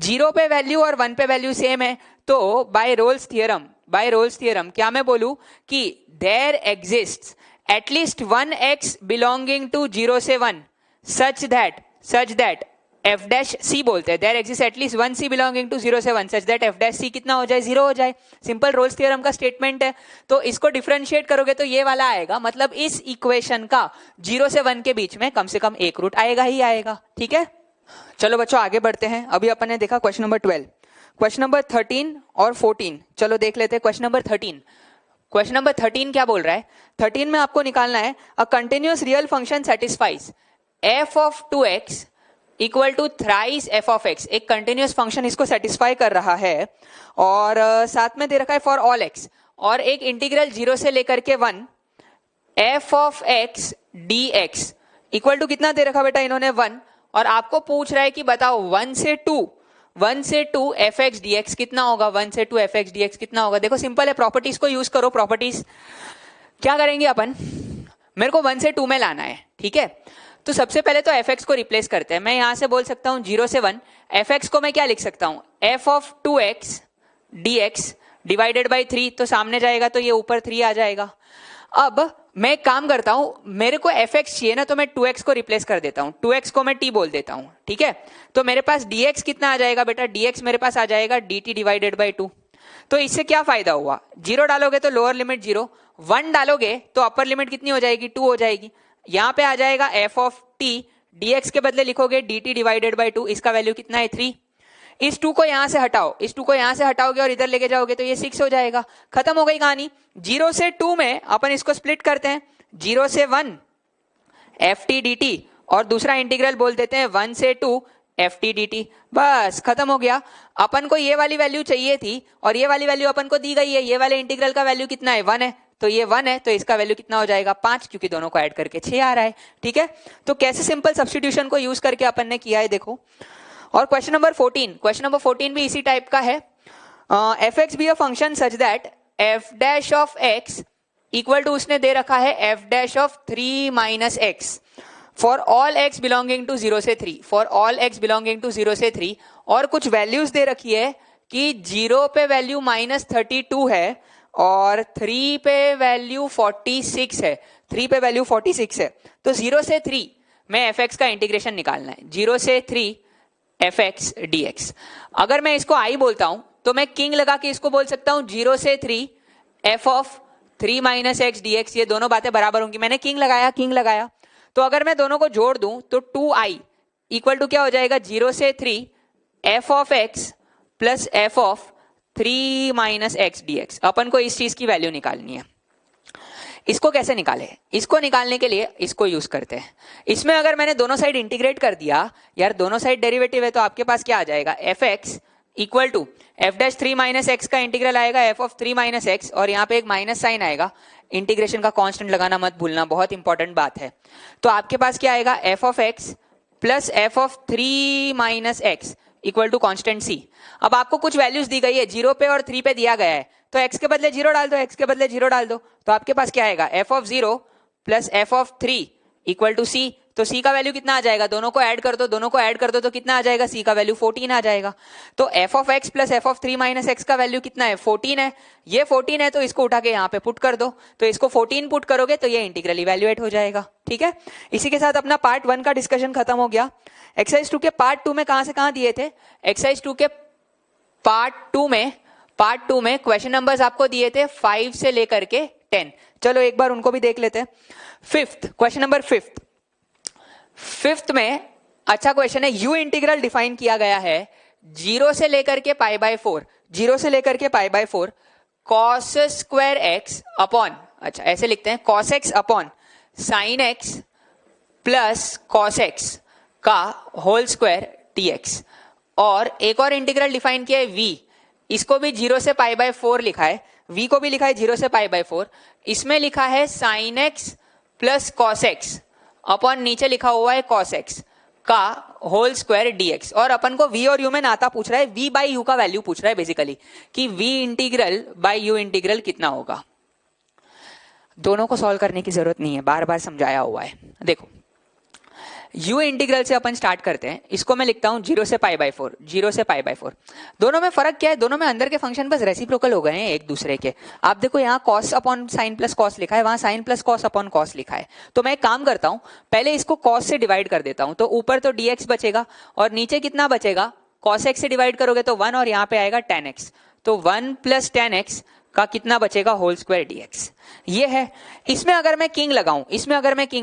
0 पे वैल्यू और 1 पे वैल्यू सेम है। तो बाय रोल्स थ्योरम क्या मैं बोलूं कि there exists at least 1x belonging to 0 से 1 such that f dash c बोलते हैं, there exist at least 1c belonging to 0 से 1 such that f dash c कितना हो जाए, 0 हो जाए। सिंपल रोल्स थ्योरम का स्टेटमेंट है। तो इसको डिफरेंशिएट करोगे तो ये वाला आएगा, मतलब इस इक्वेशन का 0 से 1 के बीच में कम से कम एक रूट आएगा ही आएगा, ठीक है। चलो बच्चों आगे बढ़ते हैं। अभी अपन ने देखा क्वेश्चन नंबर 12, क्वेश्चन नंबर 13 और 14। चलो देख लेते हैं क्वेश्चन नंबर 13। क्वेश्चन नंबर 13 क्या बोल रहा है, 13 में आपको निकालना है a continuous real function satisfies f of 2x equal to thrice f of x। एक कंटिन्यूअस फंक्शन इसको सेटिस्फाई कर रहा है और साथ में दे रखा है फॉर ऑल x, और एक इंटीग्रल 0 से लेकर के 1 f of x dx equal to कितना दे रखा बेटा इन्होंने 1, और आपको पूछ रहा है कि बताओ 1 से 2 fx dx कितना होगा, 1 से 2 fx dx कितना होगा। देखो सिंपल है, प्रॉपर्टीज को यूज करो। प्रॉपर्टीज क्या करेंगे अपन, मेरे को 1 से 2 में लाना है, ठीक है। तो सबसे पहले तो fx को रिप्लेस करते हैं। मैं यहां से बोल सकता हूं 0 से 1, fx को मैं क्या लिख सकता हूं, f of 2x dx divided by 3, तो सामने जाएगा तो ये ऊपर 3 आ जाएगा। अब मैं एक काम करता हूं, मेरे को fx चाहिए ना, तो मैं 2x को रिप्लेस कर देता हूं, 2x को मैं t बोल देता हूं, ठीक है। तो मेरे पास dx कितना आ जाएगा बेटा, dx मेरे पास आ जाएगा dt डिवाइडेड बाई 2। तो इससे क्या फायदा हुआ, 0 डालोगे तो लोअर लिमिट 0, 1 डालोगे तो अपर लिमिट कितनी हो जाएगी, 2 हो जाएगी। यहां पे आ जाएगा f ऑफ t, dx के बदले लिखोगे dt डिवाइडेड बाई 2, इसका वैल्यू कितना है 3। इस 2 को यहां से हटाओ, इस 2 को यहां से हटाओगे और इधर लेके जाओगे तो ये 6 हो जाएगा। खत्म हो गई कहानी। 0 से 2 में अपन इसको स्प्लिट करते हैं, 0 से 1 ft dt और दूसरा इंटीग्रल बोल देते हैं 1 से 2 ft dt, बस खत्म हो गया। अपन को ये वाली वैल्यू चाहिए थी और ये वाली वैल्यू अपन को दी गई है। ये वाले इंटीग्रल का वैल्यू कितना है, 1 है, तो ये 1 है, तो इसका वैल्यू कितना हो जाएगा 5, क्योंकि दोनों को ऐड करके 6 आ रहा है, ठीक है। तो कैसे सिंपल सब्स्टिट्यूशन को यूज करके अपन ने किया है देखो। और क्वेश्चन नंबर 14 भी इसी टाइप का है। fx be a function such that f dash of x equal to, उसने दे रखा है f dash of 3 minus x for all x belonging to 0 से 3, for all x belonging to 0 से 3, और कुछ वैल्यूज दे रखी है कि 0 पे वैल्यू -32 है और 3 पे वैल्यू 46 है, 3 पे वैल्यू 46 है। तो 0 से 3 में fx का इंटीग्रेशन निकालना है, 0 से 3 fx dx। अगर मैं इसको i बोलता हूं तो मैं किंग लगा के इसको बोल सकता हूं 0 से 3 f of 3 minus x dx, ये दोनों बातें बराबर होंगी। मैंने किंग लगाया। तो अगर मैं दोनों को जोड़ दूं तो 2i इक्वल टू क्या हो जाएगा, 0 से 3 f of x plus f of 3 minus x dx। अपन को इस चीज की वैल्यू निकालनी है। इसको कैसे निकाले, इसको निकालने के लिए इसको यूज करते हैं। इसमें अगर मैंने दोनों साइड इंटीग्रेट कर दिया, यार दोनों साइड डेरिवेटिव है, तो आपके पास क्या आ जाएगा, f x equal to f dash 3 minus x का इंटीग्रल आएगा एफ ऑफ 3 माइनस एक्स, और यहाँ पे एक माइनस साइन आएगा। इंटीग्रेशन का कांस्टेंट लगाना मत भूलना, बहुत इंपॉर्टेंट बात है। तो आपके पास क्या आएगा, f of x plus f of 3 minus x equal to constant C. अब आपको कुछ वैल्यूज दी गई है, 0 पे और 3 पे दिया गया है, तो x के बदले 0 डाल दो, x के बदले 0 डाल दो, तो आपके पास क्या आएगा, f of 0 plus f of 3 equal to c। तो c का वैल्यू कितना आ जाएगा, दोनों को ऐड कर दो, दोनों को ऐड कर दो तो कितना आ जाएगा, c का वैल्यू 14 आ जाएगा। तो f of x plus f of 3 minus x का वैल्यू कितना है, 14 है। ये 14 है तो इसको उठा के यहाँ पे पुट कर दो, तो इसको 14 पुट करोगे तो ये इंटीग्रल इवैल्यूएट हो जाएगा। ठीक है, इसी के साथ अपना पार्ट 1 का डिस्कशन खत्म हो गया। एक्सरसाइज 2 के पार्ट 2 में कहां से कहां दिए थे, एक्सरसाइज 2 के पार्ट टू में क्वेश्चन नंबर्स आपको दिए थे 5 से लेकर के 10। चलो एक बार उनको भी देख लेते हैं। क्वेश्चन नंबर फिफ्थ में अच्छा क्वेश्चन है, यू इंटीग्रल डिफाइन किया गया है 0 से लेकर के पाई बाय 4, 0 से लेकर के pi by 4 cos square x upon, अच्छा ऐसे लिखते हैं, cos x upon sine x plus cos x का होल स्क्वायर dx। और एक और इंटीग्रल डिफाइन किया है v, इसको भी 0 से पाई बाय 4 लिखा है, v को भी लिखा है 0 से पाई बाय 4। इसमें लिखा है sine x plus cos x upon नीचे लिखा हुआ है कॉस एक्स का होल स्क्वायर dx। और अपन को v और u में नाता पूछ रहा है, v बाई u का वैल्यू पूछ रहा है बेसिकली, कि v integral by u integral कितना होगा। दोनों को सॉल्व करने की जरूरत नहीं है, बार बार समझाया हुआ है। देखो u इंटीग्रल से अपन स्टार्ट करते हैं, इसको मैं लिखता हूं 0 से पाई बाय 4, 0 से पाई बाय 4। दोनों में फर्क क्या है, दोनों में अंदर के फंक्शन बस रेसिप्रोकल हो गए हैं एक दूसरे के। आप देखो यहाँ cos upon sine plus cos लिखा है, वहां sine plus cos upon cos लिखा है। तो मैं एक काम करता हूं, पहले इसको कॉस से डिवाइड कर देता हूं, तो ऊपर तो dx बचेगा और नीचे कितना बचेगा, कॉस एक्स से डिवाइड करोगे तो 1 और यहाँ पे आएगा tan x, तो 1 प्लस tan x का कितना बचेगा, होल स्क्वायर dx। ये है। इसमें अगर मैं किंग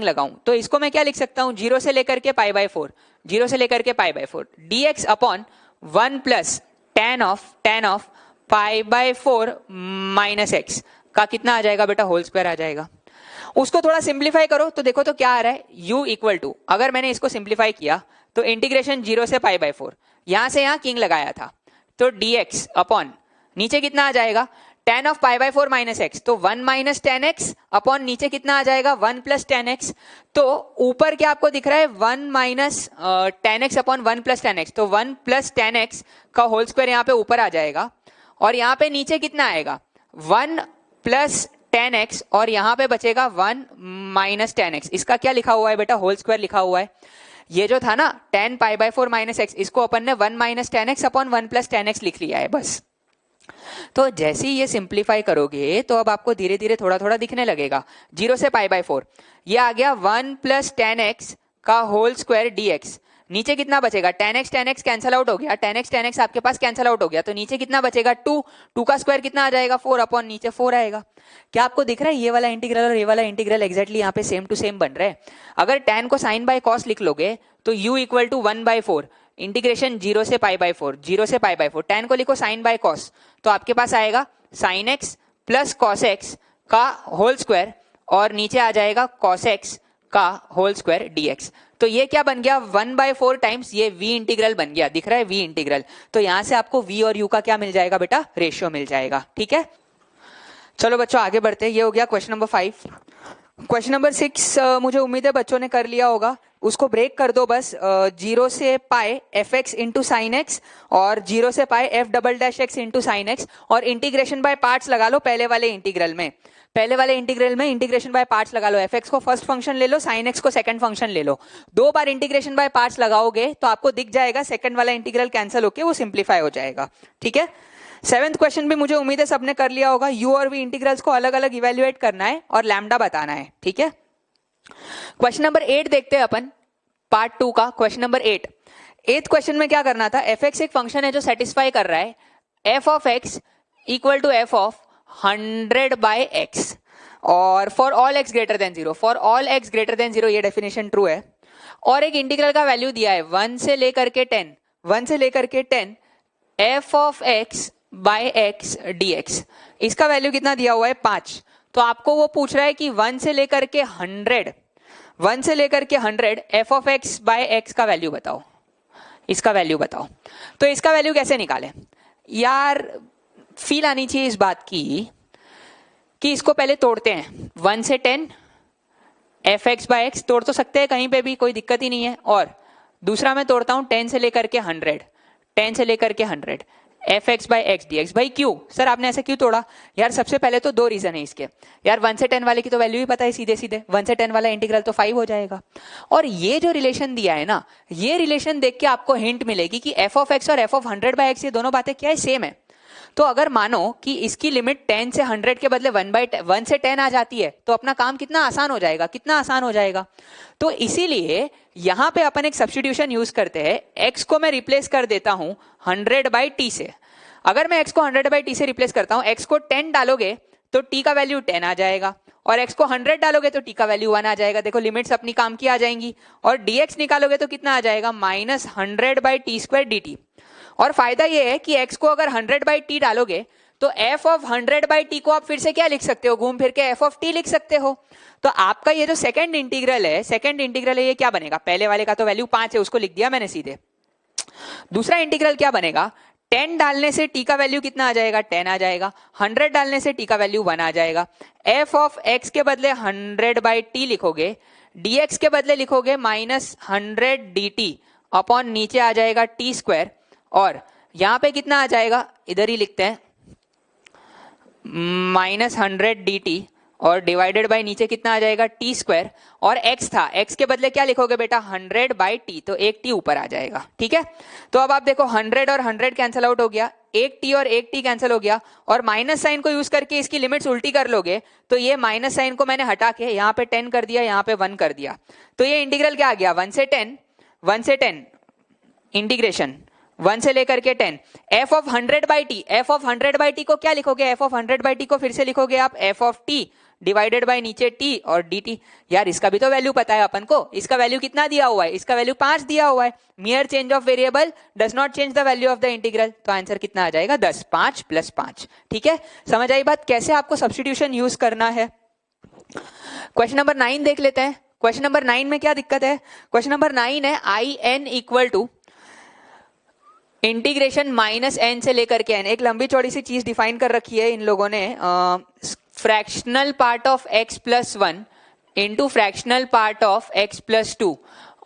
लगाऊं तो इसको मैं क्या लिख सकता हूं, 0 से लेकर के पाई बाय 4, 0 से लेकर के pi by 4 dx upon 1 plus tan of pi by 4 minus x का कितना आ जाएगा बेटा, होल स्क्वायर आ जाएगा। उसको थोड़ा सिंप्लीफाई करो तो देखो तो क्या आ रहा है, u इक्वल टू, अगर मैंने इसको सिंप्लीफाई किया तो इंटीग्रेशन 0 से पाई बाय 4, यहां से यहां किंग लगाया था, तो dx अपॉन नीचे कितना आ जाएगा, tan of pi by 4 minus x, तो 1 माइनस tan x अपॉन नीचे कितना आ जाएगा, 1 प्लस tan x। तो ऊपर क्या आपको दिख रहा है, 1 minus tan x upon 1 plus tan x, तो 1 प्लस tan x का होल स्क्वायर यहाँ पे ऊपर आ जाएगा। और यहाँ पे नीचे कितना आएगा, 1 प्लस tan x, और यहाँ पे बचेगा 1 माइनस tan x। इसका क्या लिखा हुआ है बेटा, होल स्क्वायर लिखा हुआ है। ये जो था ना tan pi by 4 minus x, इसको अपन ने 1 minus tan x upon 1 plus tan x लिख लिया है बस। तो जैसे ही ये सिंप्लीफाई करोगे तो अब आपको धीरे धीरे थोड़ा थोड़ा दिखने लगेगा। 0 से पाई बाय 4 ये आ गया 1 प्लस tan x का होल स्क्वायर dx। नीचे कितना बचेगा, tan x कैंसल आउट हो गया, tan x आपके पास कैंसल आउट हो गया, तो नीचे कितना बचेगा, 2 का स्क्वायर कितना आ जाएगा, 4 अपॉन नीचे 4 आएगा। क्या आपको दिख रहा है, ये वाला इंटीग्रल और ये वाला इंटीग्रल एक्जैक्टली यहाँ पे सेम टू सेम बन रहा है। अगर tan को साइन बाय कॉस लिख लोगे तो u इक्वल टू 1/4 इंटीग्रेशन 0 से पाई बाय 4, 0 से पाई बाय 4, tan को लिखो साइन बाय कॉस, तो आपके पास आएगा sine x plus cos x का होल स्क्वायर, और नीचे आ जाएगा कॉस एक्स का होल स्क्वायर dx। तो ये क्या बन गया, 1/4 टाइम्स ये v इंटीग्रल बन गया, दिख रहा है v इंटीग्रल। तो यहां से आपको v और u का क्या मिल जाएगा बेटा, रेशियो मिल जाएगा। ठीक है, चलो बच्चों आगे बढ़ते हैं। ये हो गया क्वेश्चन नंबर 5। क्वेश्चन नंबर 6 मुझे उम्मीद है बच्चों ने कर लिया होगा, उसको ब्रेक कर दो बस। 0 से pi f x into sine x और 0 से pi f double dash x into sine x, और इंटीग्रेशन बाय पार्ट्स लगा लो पहले वाले इंटीग्रल में। इंटीग्रेशन बाय पार्ट्स लगा लो, एफ एक्स को फर्स्ट फंक्शन ले लो, साइन एक्स को सेकंड फंक्शन ले लो। 2 बार इंटीग्रेशन बाय पार्ट्स लगाओगे तो आपको दिख जाएगा सेकंड वाला इंटीग्रल कैंसिल होके वो सिंप्लीफाई हो जाएगा। ठीक है, 7th क्वेश्चन भी मुझे उम्मीद है सबने कर लिया होगा। यू और वी इंटीग्रल्स को अलग अलग इवेल्युएट करना है और लैम्डा बताना है। ठीक है, क्वेश्चन नंबर 8 देखते हैं अपन, पार्ट 2 का क्वेश्चन नंबर 8 क्वेश्चन में क्या करना था, एफ एक्स एक फंक्शन है जो सेटिस्फाई कर रहा है f of x equal to f of 100 by x, और for all x greater than 0, for all x greater than 0 ये डेफिनेशन ट्रू है। और एक इंटीग्रल का वैल्यू दिया है 1 से लेकर के 10 f of x by x dx। इसका वैल्यू कितना दिया हुआ है, 5। तो आपको वो पूछ रहा है कि 1 से लेकर के 100 f of x by x का वैल्यू बताओ, इसका वैल्यू बताओ। तो इसका वैल्यू कैसे निकालें यार, फील आनी चाहिए इस बात की कि इसको पहले तोड़ते हैं। 1 से 10 एफ एक्स बाय एक्स तोड़ तो सकते हैं कहीं पे भी, कोई दिक्कत ही नहीं है। और दूसरा मैं तोड़ता हूं 10 से लेकर के 100 F x by x d x. भाई क्यों सर आपने ऐसे क्यों तोड़ा यार? सबसे पहले तो 2 रीजन है इसके यार। 1 से 10 वाले की तो वैल्यू ही पता है सीधे सीधे, 1 से 10 वाला इंटीग्रल तो 5 हो जाएगा। और ये जो रिलेशन दिया है ना, ये रिलेशन देख के आपको हिंट मिलेगी कि एफ ऑफ एक्स और एफ ऑफ 100 बाई एक्स ये दोनों बातें क्या है, सेम है। तो अगर मानो कि इसकी लिमिट 10 से 100 के बदले 1 से 10 आ जाती है तो अपना काम कितना आसान हो जाएगा, कितना आसान हो जाएगा। तो इसीलिए यहां पे अपन एक सब्स्टिट्यूशन यूज करते हैं। x को मैं रिप्लेस कर देता हूं 100 बाई टी से। अगर मैं x को 100 बाई टी से रिप्लेस करता हूं, x को 10 डालोगे तो t का वैल्यू 10 आ जाएगा, और x को 100 डालोगे तो t का वैल्यू 1 आ जाएगा। देखो लिमिट्स अपनी काम की आ जाएंगी। और dx निकालोगे तो कितना आ जाएगा, -100 by T square D T. और फायदा ये है कि x को अगर 100 बाई टी डालोगे तो f ऑफ 100 बाई टी को आप फिर से क्या लिख सकते हो, घूम फिर के f ऑफ टी लिख सकते हो। तो आपका ये जो सेकंड इंटीग्रल है ये क्या बनेगा, पहले वाले का तो वैल्यू 5 है उसको लिख दिया मैंने सीधे। दूसरा इंटीग्रल क्या बनेगा, 10 डालने से t का वैल्यू कितना आ जाएगा, 10 आ जाएगा। 100 डालने से t का वैल्यू 1 आ जाएगा। f ऑफ x के बदले 100 बाई टी लिखोगे, dx के बदले लिखोगे -100 dt अपॉन नीचे आ जाएगा टी स्क्वायर। और यहां पे कितना आ जाएगा, इधर ही लिखते हैं -100 dt और डिवाइडेड बाय नीचे कितना आ जाएगा टी स्क्वायर। और x था, x के बदले क्या लिखोगे बेटा 100 बाई टी, तो एक टी ऊपर आ जाएगा। ठीक है, तो अब आप देखो 100 और 100 कैंसिल आउट हो गया, एक टी और एक टी कैंसिल हो गया, और माइनस साइन को यूज करके इसकी लिमिट्स उल्टी कर लोगे तो ये माइनस साइन को मैंने हटा के यहाँ पे 10 कर दिया, यहाँ पे 1 कर दिया। तो ये इंटीग्रल क्या आ गया, 1 से 10 इंटीग्रेशन 1 से लेकर के 10 f of 100 by T. F of 100 by T को क्या लिखोगे, एफ ऑफ 100 बाई टी को फिर से लिखोगे आप F of T divided by नीचे टी और डी टी। यार इसका भी तो वैल्यू पता है अपन को, इसका वैल्यू कितना दिया हुआ है, इसका वैल्यू 5 दिया हुआ है। मियर change of variable does not change the value of the integral, तो आंसर कितना आ जाएगा 10, 5 + 5। ठीक है, समझ आई बात कैसे आपको सब्स्टिट्यूशन यूज करना है। क्वेश्चन नंबर 9 देख लेते हैं। क्वेश्चन नंबर 9 में क्या दिक्कत है, क्वेश्चन नंबर 9 है I n equal to integration -n से लेकर के n। एक लंबी चौड़ी सी चीज डिफाइन कर रखी है इन लोगों ने, fractional part of x + 1 into fractional part of x + 2।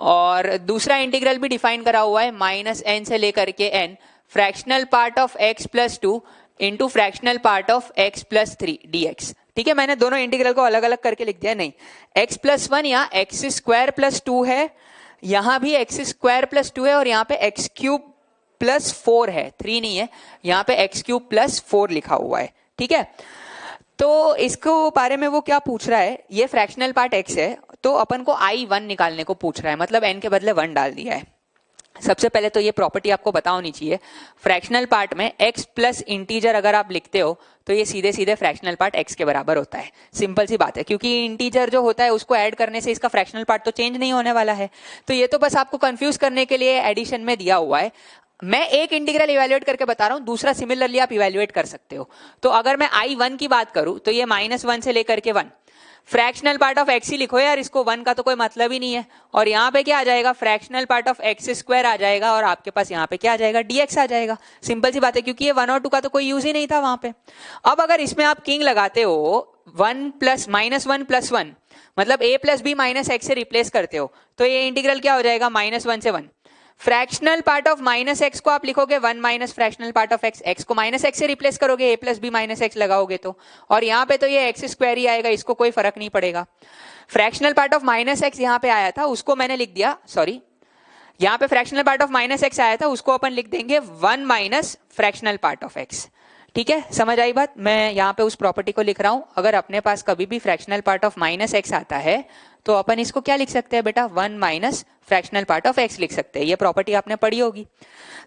और दूसरा इंटीग्रल भी डिफाइन करा हुआ है -n से लेकर के n, fractional part of x + 2 into fractional part of x + 3 dx। ठीक है, मैंने दोनों इंटीग्रल को अलग अलग करके लिख दिया, नहीं x + 1 या x² + 2 है, यहां भी x² + 2 है, और यहाँ पे x³ + 4 है, 3 नहीं है, यहाँ पे x³ + 4 लिखा हुआ है। ठीक है, तो इसको बारे में वो क्या पूछ रहा है, ये फ्रैक्शनल पार्ट x है तो अपन को I1 निकालने को पूछ रहा है, मतलब n के बदले 1 डाल दिया है। सबसे पहले तो ये प्रॉपर्टी आपको पता होनी चाहिए, फ्रैक्शनल पार्ट में x प्लस इंटीजर अगर आप लिखते हो तो ये सीधे सीधे फ्रैक्शनल पार्ट x के बराबर होता है। सिंपल सी बात है, क्योंकि इंटीजर जो होता है उसको ऐड करने से इसका फ्रैक्शनल पार्ट तो चेंज नहीं होने वाला है। तो ये तो बस आपको कंफ्यूज करने के लिए एडिशन में दिया हुआ है। मैं एक इंटीग्रल इवेल्युएट करके बता रहा हूं, दूसरा सिमिलरली आप इवेल्युएट कर सकते हो। तो अगर मैं I1 की बात करूं तो ये -1 से लेकर के 1, फ्रैक्शनल पार्ट ऑफ x ही लिखो यार, इसको 1 का तो कोई मतलब ही नहीं है। और यहाँ पे क्या आ जाएगा, फ्रैक्शनल पार्ट ऑफ x² आ जाएगा, और आपके पास यहाँ पे क्या आ जाएगा, dx आ जाएगा। सिंपल सी बात है, क्योंकि ये 1 और 2 का तो कोई यूज ही नहीं था वहां पे। अब अगर इसमें आप किंग लगाते हो, -1 + 1 मतलब a + b - x से रिप्लेस करते हो, तो ये इंटीग्रल क्या हो जाएगा, -1 से 1। फ्रैक्शनल पार्ट ऑफ -x को आप लिखोगे 1 minus fractional part of x, x को -x से रिप्लेस करोगे, a + b - x लगाओगे तो, और यहाँ पे तो ये x² ही आएगा, इसको कोई फर्क नहीं पड़ेगा। फ्रैक्शनल पार्ट ऑफ -x यहाँ पे आया था, उसको मैंने लिख दिया, सॉरी यहाँ पे फ्रैक्शनल पार्ट ऑफ -x आया था, उसको अपन लिख देंगे 1 minus fractional part of x। ठीक है, समझ आई बात। मैं यहाँ पे उस प्रॉपर्टी को लिख रहा हूं, अगर अपने पास कभी भी फ्रैक्शनल पार्ट ऑफ -x आता है तो अपन इसको क्या लिख सकते हैं बेटा, 1 minus fractional part of x लिख सकते हैं। ये प्रॉपर्टी आपने पढ़ी होगी।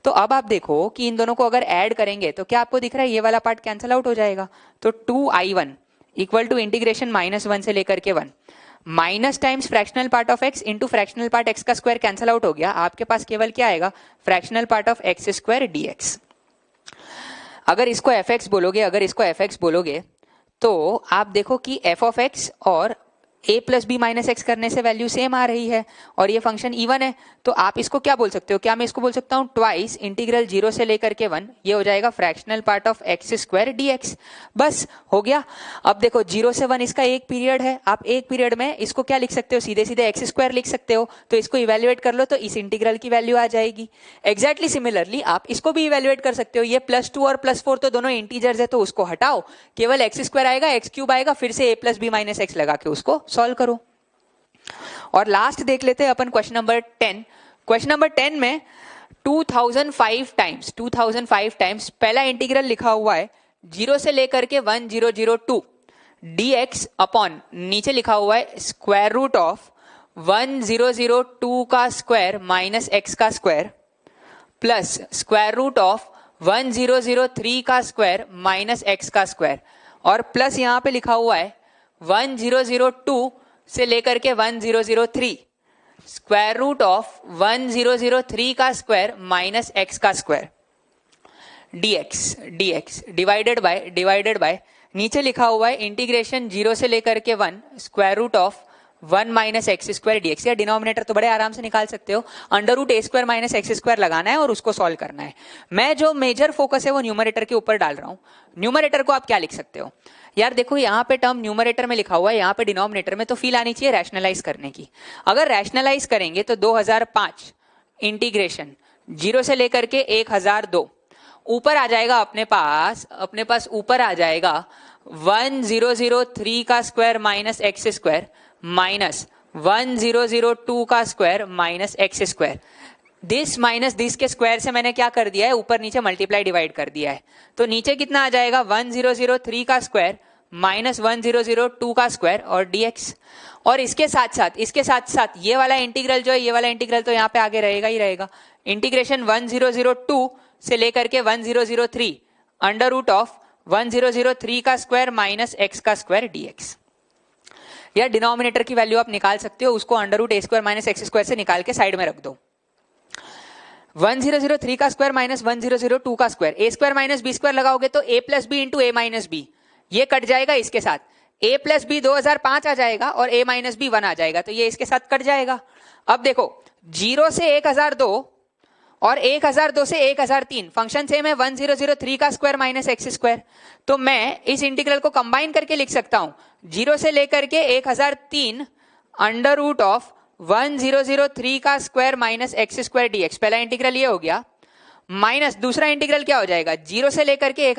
तो अब आप देखो कि इन दोनों को अगर ऐड करेंगे तो क्या आपको दिख रहा है, ये वाला पार्ट कैंसिल आउट हो जाएगा। तो 2I1 इक्वल टू इंटीग्रेशन -1 से लेकर के 1 minus times fractional part of x into fractional part x का स्क्वायर कैंसिल आउट हो गया, आपके पास केवल क्या आएगा, fractional part of x² dx। अगर इसको fx बोलोगे, अगर इसको fx बोलोगे तो आप देखो कि एफ ऑफ एक्स और a plus b minus x करने से वैल्यू सेम आ रही है और ये फंक्शन इवन है, तो आप इसको क्या बोल सकते हो, क्या मैं इसको बोल सकता हूँ ट्वाइस इंटीग्रल 0 से लेकर के 1, ये हो जाएगा fractional part of x square dx, बस हो गया। अब देखो 0 से 1 इसका एक पीरियड है, आप एक पीरियड में इसको क्या लिख सकते हो, सीधे सीधे एक्स स्क्वायर लिख सकते हो, तो इसको इवेल्युएट कर लो तो इस इंटीग्रल की वैल्यू आ जाएगी। एग्जैक्टली सिमिलरली आप इसको भी इवेल्युएट कर सकते हो, ये +2 और +4 तो दोनों इंटीजर्स है, तो उसको हटाओ, केवल एक्स स्क्वायर आएगा, एक्स क्यूब आएगा, फिर से a plus b minus x लगा के उसको सॉल्व करो। और लास्ट देख लेते हैं अपन क्वेश्चन नंबर 10। क्वेश्चन नंबर 10 में 2005 टाइम्स पहला इंटीग्रल लिखा हुआ है 0 से लेकर के 1002 dx अपॉन नीचे लिखा हुआ है स्क्वायर रूट ऑफ 1002 का स्क्वायर माइनस एक्स का square plus square root of 1003 का स्क्वायर माइनस एक्स का स्क्वायर, और प्लस यहां पे लिखा हुआ है 1002 से लेकर के 1003 स्क्वायर रूट ऑफ 1003 का स्क्वायर माइनस एक्स का स्क्वायर dx डिवाइडेड बाय नीचे लिखा हुआ है इंटीग्रेशन 0 से लेकर के 1 square root of 1 minus x square dx। या डिनोमिनेटर तो बड़े आराम से निकाल सकते हो, under root a square minus x square लगाना है और उसको सॉल्व करना है। मैं जो मेजर फोकस है वो न्यूमरेटर के ऊपर डाल रहा हूं। न्यूमरेटर को आप क्या लिख सकते हो, यार देखो यहाँ पे टर्म न्यूमरेटर में लिखा हुआ है, यहाँ पे डिनोमिनेटर में, तो फील आनी चाहिए रैशनलाइज करने की। अगर रैशनलाइज करेंगे तो 2005 इंटीग्रेशन 0 से लेकर के 1002 ऊपर आ जाएगा अपने पास ऊपर आ जाएगा 1003 का square minus x square minus 1002 का square minus x square. This minus this के स्क्वायर से मैंने क्या कर दिया है, ऊपर नीचे मल्टीप्लाई डिवाइड कर दिया है, तो नीचे कितना आ जाएगा 1003 का स्क्वायर माइनस 1002 का स्क्वायर और dx। और इसके साथ साथ ये वाला इंटीग्रल जो है, ये वाला इंटीग्रल तो यहाँ पे आगे रहेगा ही रहेगा। इंटीग्रेशन 1002 से लेकर के 1003 अंडर रूट ऑफ 1003 का स्क्वायर माइनस एक्स का स्क्वायर dx। या डिनोमिनेटर की वैल्यू आप निकाल सकते हो, उसको under root a square minus x square से निकाल के साइड में रख दो। 1003 का स्क्वायर माइनस 1002 का square, a square minus b square लगाओगे तो a plus b into a minus b, ये कट जाएगा इसके साथ, a प्लस बी 2005 आ जाएगा और a माइनस बी 1 आ जाएगा, तो ये इसके साथ कट जाएगा। अब देखो 0 से 1002 और 1002 से 1003 फंक्शन सेम है 1003 का स्क्वायर माइनस एक्स स्क्वायर, तो मैं इस इंटीग्रल को कंबाइन करके लिख सकता हूं 0 से लेकर के 1003 अंडर रूट ऑफ 1003 का square minus x square dx। पहला इंटीग्रल ये हो गया, माइनस दूसरा इंटीग्रल क्या हो जाएगा 0 से लेकर के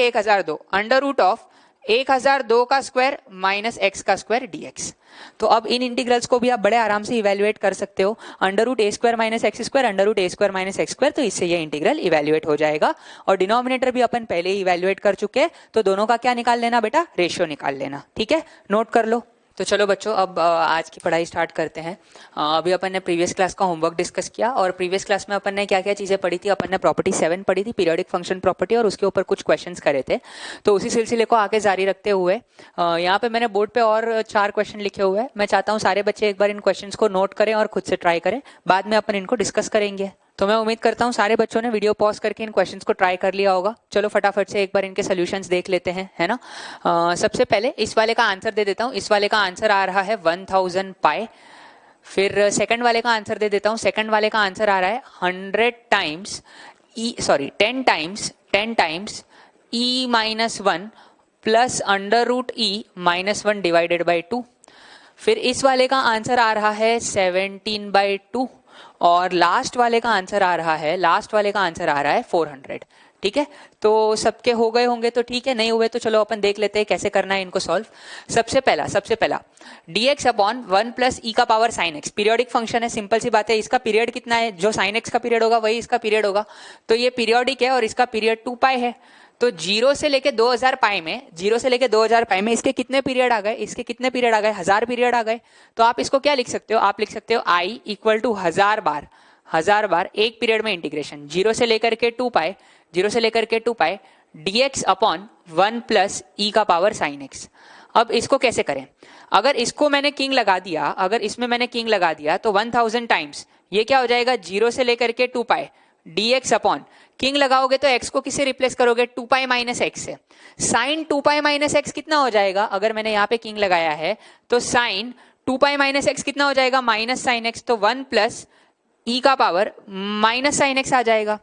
1002 अंडर रूट ऑफ 1002 का स्क्वायर माइनस एक्स का स्क्वायर dx। तो अब इन इंटीग्रल्स को भी आप बड़े आराम से इवेल्युएट कर सकते हो, under root a square minus x square under root a square minus x square, तो इससे ये इंटीग्रल इवेल्युएट हो जाएगा। और डिनोमिनेटर भी अपन पहले ही इवेल्युएट कर चुके हैं, तो दोनों का क्या निकाल लेना बेटा, रेशियो निकाल लेना, ठीक है, नोट कर लो। तो चलो बच्चों अब आज की पढ़ाई स्टार्ट करते हैं। अभी अपन ने प्रीवियस क्लास का होमवर्क डिस्कस किया और प्रीवियस क्लास में अपन ने क्या क्या चीज़ें पढ़ी थी। अपन ने प्रॉपर्टी 7 पढ़ी थी, पीरियोडिक फंक्शन प्रॉपर्टी, और उसके ऊपर कुछ क्वेश्चंस करे थे। तो उसी सिलसिले को आगे जारी रखते हुए यहाँ पे मैंने बोर्ड पे और 4 क्वेश्चन लिखे हुए हैं। मैं चाहता हूँ सारे बच्चे एक बार इन क्वेश्चन को नोट करें और खुद से ट्राई करें, बाद में अपन इनको डिस्कस करेंगे। तो मैं उम्मीद करता हूँ सारे बच्चों ने वीडियो पॉज करके इन क्वेश्चंस को ट्राई कर लिया होगा। चलो फटाफट से एक बार इनके सॉल्यूशंस देख लेते हैं, है ना। सबसे पहले इस वाले का आंसर दे देता हूँ। इस वाले का आंसर आ रहा है 1000 पाई। फिर सेकंड वाले का आंसर दे देता हूँ। सेकंड वाले का आंसर आ रहा है 10 times e minus 1 plus under root e minus 1 divided by 2। फिर इस वाले का आंसर आ रहा है 17/2 और लास्ट वाले का आंसर आ रहा है 400। ठीक है, तो सबके हो गए होंगे तो ठीक है, नहीं हुए तो चलो अपन देख लेते हैं कैसे करना है इनको सॉल्व। सबसे पहला dx अपॉन 1 प्लस ई का power sine x, periodic function है, सिंपल सी बात है। इसका पीरियड कितना है, जो साइन एक्स का पीरियड होगा वही इसका पीरियड होगा, तो ये पीरियोडिक है और इसका पीरियड 2 पाई है। तो 0 से लेके 2000 पाई में इसके कितने पीरियड आ गए, 1000 पीरियड आ गए। तो आप इसको क्या लिख सकते हो, आप लिख सकते हो i इक्वल टू 1000 बार एक पीरियड में इंटीग्रेशन 0 से लेकर के 2 पाई dx अपॉन 1 प्लस ई का पावर साइन एक्स। अब इसको कैसे करें, अगर इसको मैंने किंग लगा दिया, तो 1000 टाइम्स ये क्या हो जाएगा 0 से लेकर के 2 पाई dx अपॉन किंग लगाओगे तो x को किससे रिप्लेस करोगे 2 पाई माइनस एक्स से। साइन 2 पाई माइनस एक्स कितना हो जाएगा, अगर मैंने यहाँ पे किंग लगाया है तो साइन 2 पाई माइनस एक्स कितना हो जाएगा माइनस साइन एक्स, तो 1 प्लस ई का पावर माइनस साइन एक्स आ जाएगा।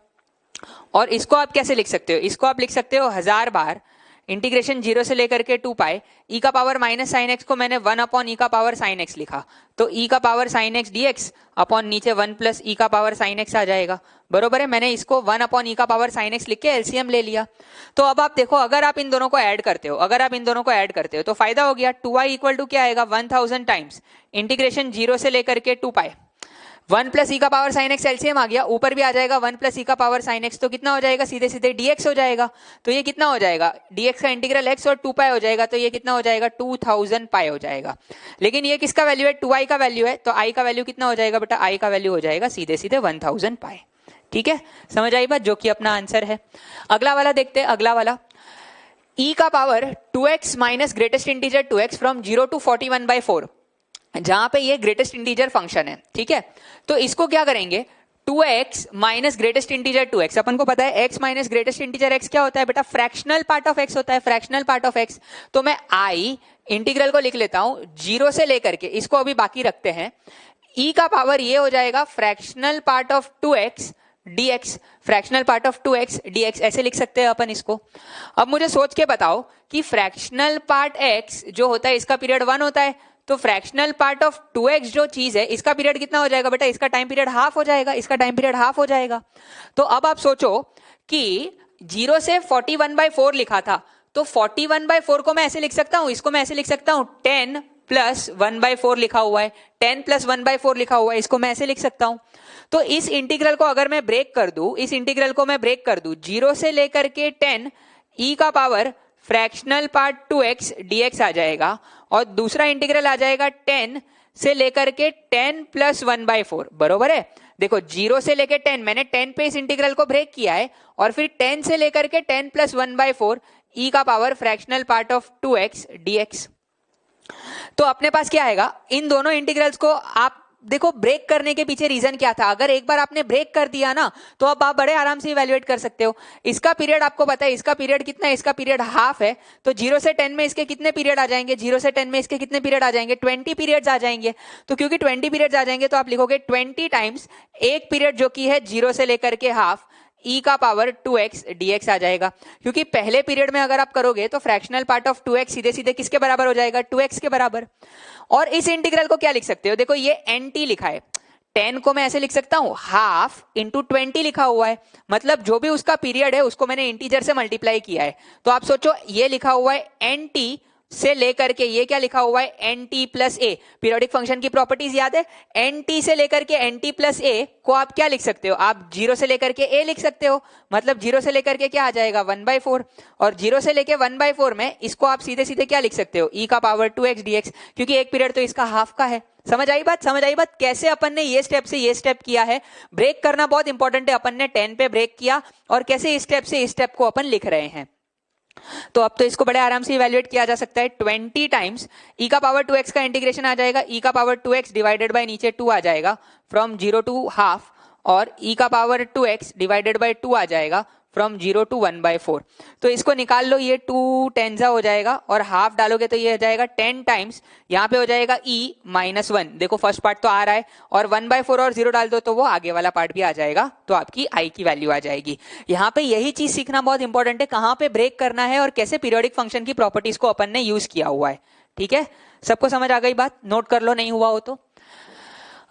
और इसको आप कैसे लिख सकते हो, इसको आप लिख सकते हो 1000 बार इंटीग्रेशन 0 से लेकर के 2 पाई ई का पावर माइनस साइन एक्स को मैंने 1 अपॉन ई का पावर साइन एक्स लिखा, तो ई का power sine x dx upon नीचे 1 प्लस ई का पावर साइन एक्स आ जाएगा। बरोबर है, मैंने इसको 1 अपॉन ई का पावर साइन एक्स लिख के एलसीएम ले लिया। तो अब आप देखो, अगर आप इन दोनों को ऐड करते हो, अगर आप इन दोनों को ऐड करते हो तो फायदा हो गया। 2i इक्वल टू क्या आएगा 1000 टाइम्स इंटीग्रेशन 0 से लेकर के 2 पाई 1 प्लस ई का पावर साइन एक्स एलसीएम आ गया, ऊपर भी आ जाएगा 1 प्लस ई का पावर साइन एक्स, तो कितना हो जाएगा सीधे सीधे dx हो जाएगा। तो ये कितना हो जाएगा dx का इंटीग्रल x और 2 पाई हो जाएगा, तो ये कितना हो जाएगा 2000 पाई हो जाएगा। लेकिन ये किसका वैल्यू है 2i का वैल्यू है, तो i का वैल्यू कितना हो जाएगा बेटा, i का वैल्यू हो जाएगा सीधे सीधे 1000 पाई। ठीक है, समझ आई बात, जो कि अपना आंसर है। अगला वाला देखते हैं, अगला वाला e का power 2x minus greatest integer 2x from 0 to 41/4, जहां पे ये ग्रेटेस्ट इंटीजर फंक्शन है। ठीक है, तो इसको क्या करेंगे 2x minus greatest integer 2x, अपन को पता है x minus greatest integer x क्या होता है बेटा, फ्रैक्शनल पार्ट ऑफ x होता है, फ्रैक्शनल पार्ट ऑफ x। तो मैं i इंटीग्रल को लिख लेता हूं 0 से लेकर के, इसको अभी बाकी रखते हैं, e का पावर ये हो जाएगा fractional part of 2x dx, fractional part of 2x dx, ऐसे लिख सकते हैं अपन इसको। अब मुझे सोच के बताओ कि फ्रैक्शनल पार्ट x जो होता है इसका पीरियड 1 होता है, तो फ्रैक्शनल पार्ट ऑफ 2x जो चीज है इसका पीरियड कितना हो जाएगा बेटा, इसका टाइम पीरियड हाफ हो जाएगा, इसका टाइम पीरियड हाफ हो जाएगा। तो अब आप सोचो कि 0 से 41/4 लिखा था, तो 41/4 को मैं ऐसे लिख सकता हूं, इसको मैं ऐसे लिख सकता हूं 10 प्लस 1/4 लिखा हुआ है, 10 प्लस 1/4 लिखा हुआ है, इसको मैं ऐसे लिख सकता हूं। तो इस इंटीग्रल को अगर मैं ब्रेक कर दूं, इस इंटीग्रल को मैं ब्रेक कर दूं 0 से लेकर के 10 e का power fractional part 2x dx आ जाएगा, और दूसरा इंटीग्रल आ जाएगा 10 से लेकर के 10 प्लस 1/4। बरोबर है, देखो 0 से लेकर 10, मैंने 10 पे इस इंटीग्रल को ब्रेक किया है, और फिर 10 से लेकर के 10 प्लस 1/4 e का power fractional part of 2x dx। तो अपने पास क्या आएगा, इन दोनों इंटीग्रल्स को आप देखो ब्रेक करने के पीछे रीजन क्या था, अगर एक बार आपने ब्रेक कर दिया ना तो अब आप बड़े आराम से इवैल्यूएट कर सकते हो। इसका पीरियड आपको पता है, इसका पीरियड कितना है, इसका पीरियड हाफ है, तो 0 से 10 में इसके कितने पीरियड आ जाएंगे, 0 से 10 में इसके कितने पीरियड आ जाएंगे 20 पीरियड्स आ जाएंगे। तो क्योंकि 20 पीरियड्स आ जाएंगे तो आप लिखोगे 20 टाइम्स एक पीरियड जो कि है 0 से लेकर के हाफ e का पावर 2x dx आ जाएगा। क्योंकि पहले पीरियड में अगर आप करोगे तो फ्रैक्शनल पार्ट ऑफ 2x सीधे सीधे किसके बराबर हो जाएगा 2x के बराबर। और इस इंटीग्रल को क्या लिख सकते हो, देखो ये nt लिखा है, 10 को मैं ऐसे लिख सकता हूं हाफ इंटू 20 लिखा हुआ है, मतलब जो भी उसका पीरियड है उसको मैंने इंटीजर से मल्टीप्लाई किया है। तो आप सोचो ये लिखा हुआ है nt से लेकर के ये क्या लिखा हुआ है nt प्लस ए, पीरियोडिक फंक्शन की प्रॉपर्टीज याद है, nt से लेकर के nt प्लस ए को आप क्या लिख सकते हो, आप 0 से लेकर के a लिख सकते हो, मतलब 0 से लेकर के क्या आ जाएगा 1/4, और 0 से लेकर 1/4 में इसको आप सीधे सीधे क्या लिख सकते हो e का पावर 2x dx, क्योंकि एक पीरियड तो इसका हाफ का है। समझ आई बात, समझ आई बात, कैसे अपन ने ये स्टेप से ये स्टेप किया है, ब्रेक करना बहुत इंपॉर्टेंट है, अपन ने 10 पे ब्रेक किया और कैसे इस स्टेप से इस स्टेप को अपन लिख रहे हैं। तो अब तो इसको बड़े आराम से इवैल्यूएट किया जा सकता है, 20 टाइम्स e का पावर 2x का इंटीग्रेशन आ जाएगा, e का पावर 2x डिवाइडेड बाय नीचे 2 आ जाएगा फ्रॉम 0 टू हाफ, और e का पावर 2x डिवाइडेड बाय 2 आ जाएगा फ्रॉम 0 टू 1/4। तो इसको निकाल लो, ये 2 10 हो जाएगा, और हाफ डालोगे तो ये हो जाएगा 10 टाइम्स, यहाँ पे हो जाएगा e माइनस 1, देखो फर्स्ट पार्ट तो आ रहा है, और 1/4 और 0 डाल दो तो वो आगे वाला पार्ट भी आ जाएगा, तो आपकी i की वैल्यू आ जाएगी। यहाँ पे यही चीज सीखना बहुत इंपॉर्टेंट है, कहाँ पे ब्रेक करना है और कैसे पीरियोडिक फंक्शन की प्रॉपर्टीज को अपन ने यूज किया हुआ है। ठीक है, सबको समझ आ गई बात, नोट कर लो नहीं हुआ हो तो।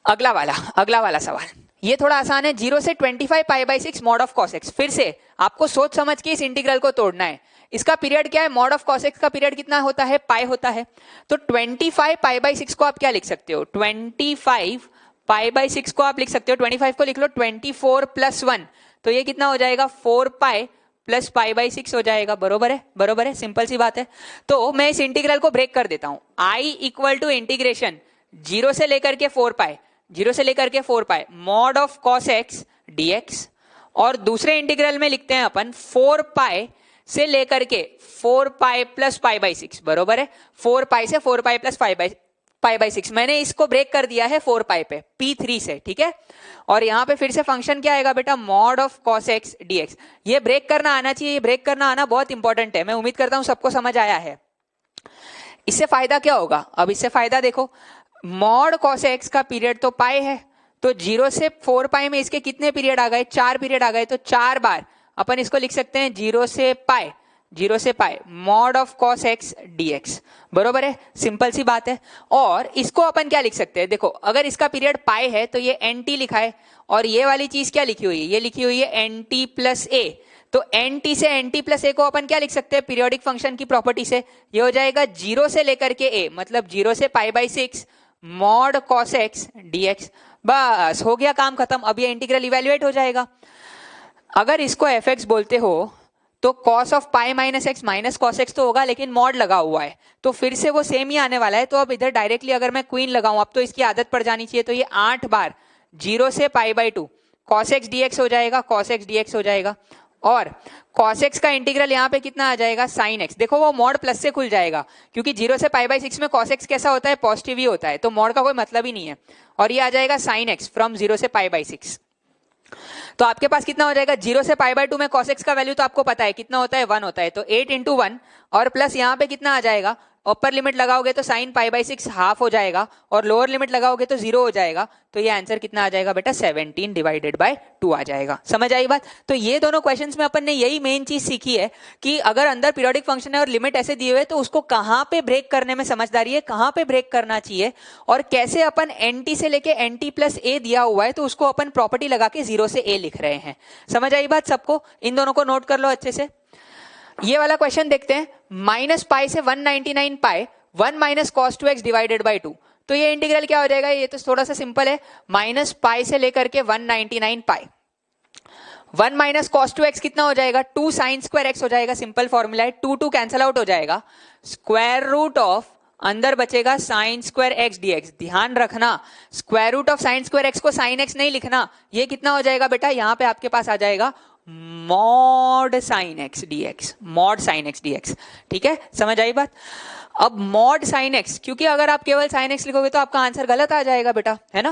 अगला वाला सवाल ये थोड़ा आसान है, 0 से 25 π/6 मॉड ऑफ cos x। फिर से आपको सोच समझ के इस इंटीग्रल को तोड़ना है। इसका पीरियड क्या है, मॉड ऑफ cos x का पीरियड कितना होता है, पाई होता है। तो 25 π/6 को आप क्या लिख सकते हो, 25 π/6 को आप लिख सकते हो, 25 को लिख लो 24 + 1, तो ये कितना हो जाएगा 4 पाई प्लस π/6 हो जाएगा। बरोबर है, बरोबर है, सिंपल सी बात है। तो मैं इस इंटीग्रल को ब्रेक कर देता हूं, i इक्वल टू इंटीग्रेशन 0 से लेकर के 4 पाई, 0 से लेकर के 4 pi mod of cos x dx, और दूसरे इंटीग्रल में लिखते हैं अपन 4 पाई से लेकर के 4 पाई प्लस π/6। बरोबर है, 4 पाई से 4 पाई प्लस पाई बाई 6। मैंने इसको ब्रेक कर दिया है 4 पाई पे P3 से, ठीक है। और यहाँ पे फिर से फंक्शन क्या आएगा बेटा, mod of cos x dx। ये ब्रेक करना आना चाहिए, ये ब्रेक करना आना बहुत इंपॉर्टेंट है। मैं उम्मीद करता हूं सबको समझ आया है। इससे फायदा क्या होगा, अब इससे फायदा देखो, मॉड cos x का पीरियड तो पाई है, तो 0 से 4 पाई में इसके कितने पीरियड आ गए, 4 पीरियड आ गए। तो 4 बार अपन इसको लिख सकते हैं 0 से pi mod of cos x dx, बरोबर है, सिंपल सी बात है। और इसको अपन क्या लिख सकते हैं, देखो अगर इसका पीरियड पाई है तो ये nt लिखा है, और ये वाली चीज क्या लिखी हुई है, ये लिखी हुई है nt प्लस a। तो nt से nt प्लस a को अपन क्या लिख सकते हैं, पीरियोडिक फंक्शन की प्रॉपर्टी से, ये हो जाएगा 0 से लेकर के a, मतलब 0 से pi by 6 mod cos x dx। बस हो गया काम खत्म। अब ये इंटीग्रल इवेल्युएट हो जाएगा। अगर इसको fx बोलते हो तो cos of pi minus x minus cos x तो होगा, लेकिन मॉड लगा हुआ है तो फिर से वो सेम ही आने वाला है। तो अब इधर डायरेक्टली अगर मैं क्वीन लगाऊं, अब तो इसकी आदत पड़ जानी चाहिए, तो ये 8 बार 0 से pi by 2 cos x dx हो जाएगा, cos x dx हो जाएगा। और cos x का इंटीग्रल यहाँ पे कितना आ जाएगा, sin x। देखो वो मॉड प्लस से खुल जाएगा, क्योंकि 0 से पाई बाई 6 में cos x कैसा होता है, पॉजिटिव ही होता है, तो मॉड का कोई मतलब ही नहीं है। और ये आ जाएगा sin x फ्रॉम 0 से पाई बाई 6। तो आपके पास कितना हो जाएगा, 0 से पाई बाई 2 में cos x का वैल्यू तो आपको पता है कितना होता है, 1 होता है। तो 8 इंटू 1 और प्लस यहाँ पे कितना आ जाएगा, अपर लिमिट लगाओगे तो साइन पाई बाई 6 हाफ हो जाएगा, और लोअर लिमिट लगाओगे तो 0 हो जाएगा। तो ये आंसर कितना आ जाएगा बेटा, 17 डिवाइडेड बाय 2 आ जाएगा। समझ आई बात। तो ये दोनों क्वेश्चंस में अपन ने यही मेन चीज सीखी है कि अगर अंदर पीरियोडिक फंक्शन है और लिमिट ऐसे दिए हुए तो उसको कहां पे ब्रेक करने में समझदारी है, कहां पे ब्रेक करना चाहिए, और कैसे अपन nt से लेके nt प्लस a दिया हुआ है तो उसको अपन प्रॉपर्टी लगा के 0 से a लिख रहे हैं। समझ आई बात सबको, इन दोनों को नोट कर लो अच्छे से। ये वाला क्वेश्चन देखते हैं, माइनस पाई से 199 पाई 1 minus cos 2x divided by 2। तो ये इंटीग्रल क्या हो जाएगा, ये तो थोड़ा सा सिंपल है, माइनस पाई से लेकर के 199 पाई 1 माइनस कॉस 2x कितना हो जाएगा, 2 साइन स्क्वायर x हो जाएगा। सिंपल फॉर्मूला है, 2 2 कैंसल आउट हो जाएगा, स्क्वायर रूट ऑफ अंदर बचेगा साइन स्क्वायर एक्स डीएक्स। ध्यान रखना square root of sine square x को साइन एक्स नहीं लिखना, ये कितना हो जाएगा बेटा, यहां पे आपके पास आ जाएगा mod sine x dx, mod sine x dx. ठीक है, समझ आई बात। अब मॉड साइन एक्स, क्योंकि अगर आप केवल साइन एक्स लिखोगे तो आपका आंसर गलत आ जाएगा बेटा, है ना।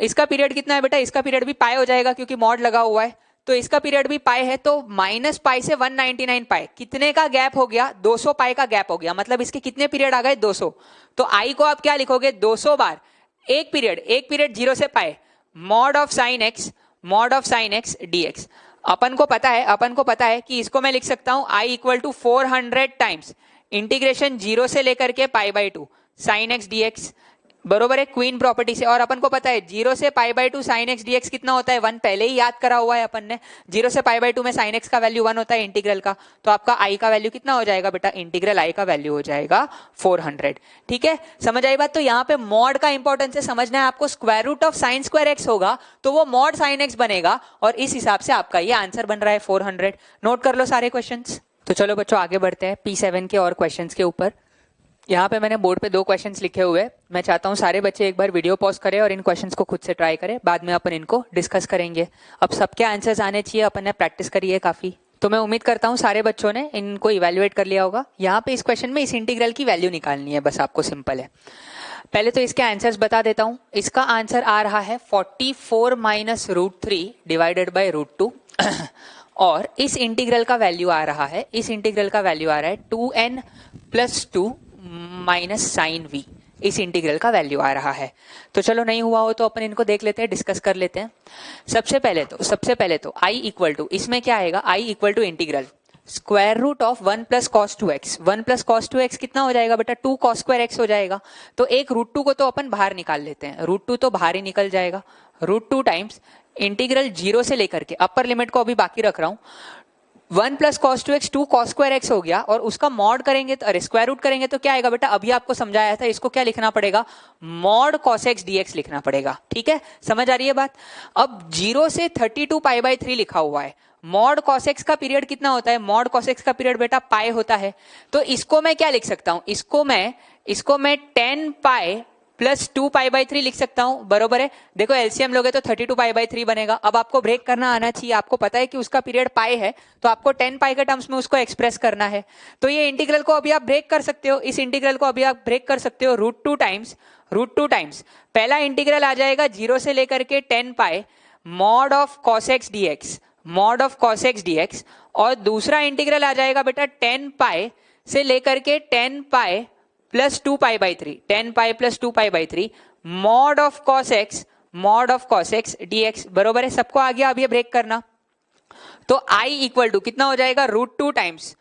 इसका पीरियड कितना है बेटा, इसका पीरियड भी पाई हो जाएगा क्योंकि मॉड लगा हुआ है, तो इसका पीरियड भी पाई है। तो माइनस पाई से 199 पाई कितने का गैप हो गया, 200 पाई का गैप हो गया, मतलब इसके कितने पीरियड आ गए, 200। तो आई को आप क्या लिखोगे, 200 बार एक पीरियड 0 से pi mod of sine x dx. अपन को पता है कि इसको मैं लिख सकता हूं I equal to 400 times integration 0 से लेकर के pi by 2 sine x dx, बरोबर है, क्वीन प्रॉपर्टी से। और अपन को पता है 0 से pi by 2 sine x dx कितना होता है, 1, पहले ही याद करा हुआ है अपन ने। 0 से पाई बाई 2 में साइन एक्स का वैल्यू 1 होता है इंटीग्रल का, तो आपका आई का वैल्यू कितना हो जाएगा बेटा, इंटीग्रल आई का वैल्यू हो जाएगा 400। ठीक है, समझ आई बात। तो यहाँ पे मॉड का इंपॉर्टेंस है समझना है आपको, square root of sine square x होगा तो वो मॉड साइन एक्स बनेगा, और इस हिसाब से आपका ये आंसर बन रहा है 400। नोट कर लो सारे क्वेश्चन। तो चलो बच्चों आगे बढ़ते हैं P7 के और क्वेश्चन के ऊपर। यहाँ पे मैंने बोर्ड पे 2 क्वेश्चंस लिखे हुए, मैं चाहता हूँ सारे बच्चे एक बार वीडियो पॉज करें और इन क्वेश्चंस को खुद से ट्राई करें, बाद में अपन इनको डिस्कस करेंगे। अब सबके आंसर्स आने चाहिए, अपन ने प्रैक्टिस करी है काफी, तो मैं उम्मीद करता हूँ सारे बच्चों ने इनको इवेल्युएट कर लिया होगा। यहाँ पे इस क्वेश्चन में इस इंटीग्रल की वैल्यू निकालनी है, बस आपको सिंपल है। पहले तो इसके आंसर्स बता देता हूँ। इसका आंसर आ रहा है 44 माइनस √3 डिवाइडेड बाई √2 और इस इंटीग्रल का वैल्यू आ रहा है 2n plus 2 minus sine v, इस इंटीग्रल का वैल्यू आ रहा है। तो चलो नहीं हुआ हो तो अपन इनको देख लेते हैं, डिस्कस कर लेते हैं। सबसे पहले तो i इक्वल टू, इसमें क्या आएगा, i equal to integral square root of 1 plus cos 2x। 1 plus cos 2x कितना हो जाएगा बेटा, 2 cos स्क्वायर x हो जाएगा। तो एक √2 को तो अपन बाहर निकाल लेते हैं, √2 तो बाहर ही निकल जाएगा, √2 टाइम्स इंटीग्रल 0 से लेकर के, अपर लिमिट को अभी बाकी रख रहा हूं, 1 plus cos 2x 2 cos square x हो गया, और उसका मॉड करेंगे तो, अरे स्क्वायर रूट करेंगे तो क्या आएगा बेटा, अभी आपको समझाया था, इसको क्या लिखना पड़ेगा, मॉड cos x dx लिखना पड़ेगा। ठीक है, समझ आ रही है बात। अब 0 से 32 पाई बाई 3 लिखा हुआ है, मॉड cos x का पीरियड कितना होता है, मॉड cos x का पीरियड बेटा पाई होता है। तो इसको मैं क्या लिख सकता हूं, इसको मैं 10 पाई प्लस 2π/3 लिख सकता हूं, बरोबर है। देखो एलसीएम लोगे तो 32π/3 बनेगा। अब आपको ब्रेक करना आना चाहिए, आपको पता है कि उसका पीरियड पाई है तो आपको 10π के टर्म्स में उसको एक्सप्रेस करना है। तो ये इंटीग्रल को अभी आप ब्रेक कर सकते हो, इस इंटीग्रल को अभी आप ब्रेक कर सकते हो √2 टाइम्स पहला इंटीग्रल आ जाएगा 0 से लेकर के 10π mod of cos x dx, और दूसरा इंटीग्रल आ जाएगा बेटा 10π से लेकर के 10π plus 2π/3 10π plus 2π/3 mod of cos x dx, बरोबर है। सबको आ गया, अब ये ब्रेक करना। तो i इक्वल टू कितना हो जाएगा √2 टाइम्स,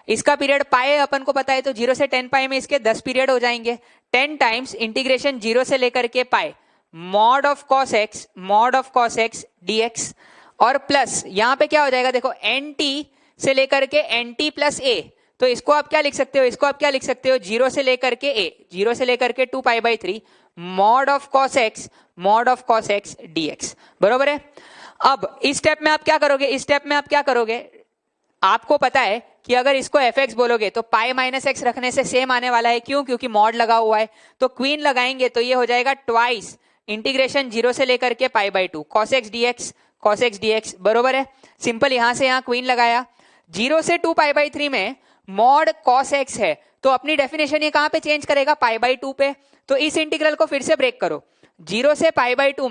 इसका पीरियड पाए अपन को पता है तो 0 से 10π में इसके 10 पीरियड हो जाएंगे, 10 टाइम्स इंटीग्रेशन 0 से लेकर के पाए mod of cos x dx, और प्लस यहां पे क्या हो जाएगा देखो nt से लेकर के nt प्लस a, तो इसको आप क्या लिख सकते हो, 0 से लेकर के a, 0 से लेकर के 2π/3 mod of cos x dx, बरोबर है। अब इस स्टेप में आप क्या करोगे, आपको पता है कि अगर इसको fx बोलोगे तो पाई माइनस एक्स रखने से सेम आने वाला है, क्यों, क्योंकि मॉड लगा हुआ है। तो क्वीन लगाएंगे तो ये हो जाएगा ट्वाइस इंटीग्रेशन 0 से लेकर के π/2 cos x dx, बरोबर है। सिंपल, यहां से यहां क्वीन लगाया, 0 से 2π/3 में मॉड cos x है तो अपनी डेफिनेशन ये कहां पे चेंज करेगा, π/2 पे। तो इस इंटीग्रल को फिर से ब्रेक करो, 0 से π/2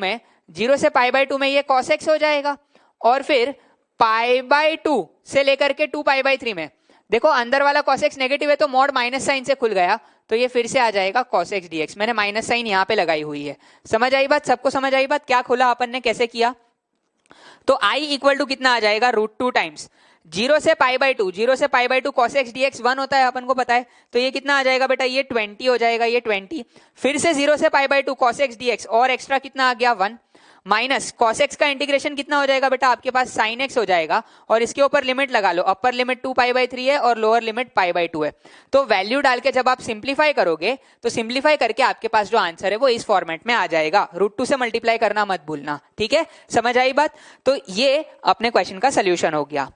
में ये cos x हो जाएगा, और फिर π/2 से लेकर के 2π/3 में देखो अंदर वाला cos x नेगेटिव है तो मॉड माइनस साइन से खुल गया, तो ये फिर से आ जाएगा cos x dx। मैंने माइनस साइन यहाँ पे लगाई हुई है। समझ आई बात, सबको समझ आई बात, क्या खोला अपन ने, कैसे किया। तो i इक्वल टू कितना आ जाएगा √2 टाइम्स 0 से π/2 cos x dx 1 होता है अपन को पता है, तो ये कितना आ जाएगा बेटा, ये 20 हो जाएगा, ये 20, फिर से 0 से π/2 cos x dx और एक्स्ट्रा कितना आ गया 1, माइनस cos x का इंटीग्रेशन कितना हो जाएगा बेटा, आपके पास sin x हो जाएगा, और इसके ऊपर लिमिट लगा लो, अपर लिमिट 2π/3 है और लोअर लिमिट π/2 है। तो वैल्यू डाल के जब आप सिंप्लीफाई करोगे तो सिंप्लीफाई करके आपके पास जो आंसर है वो इस फॉर्मेट में आ जाएगा, √2 से मल्टीप्लाई करना मत भूलना, ठीक है, समझ आई बात। तो ये अपने क्वेश्चन का सोल्यूशन हो गया।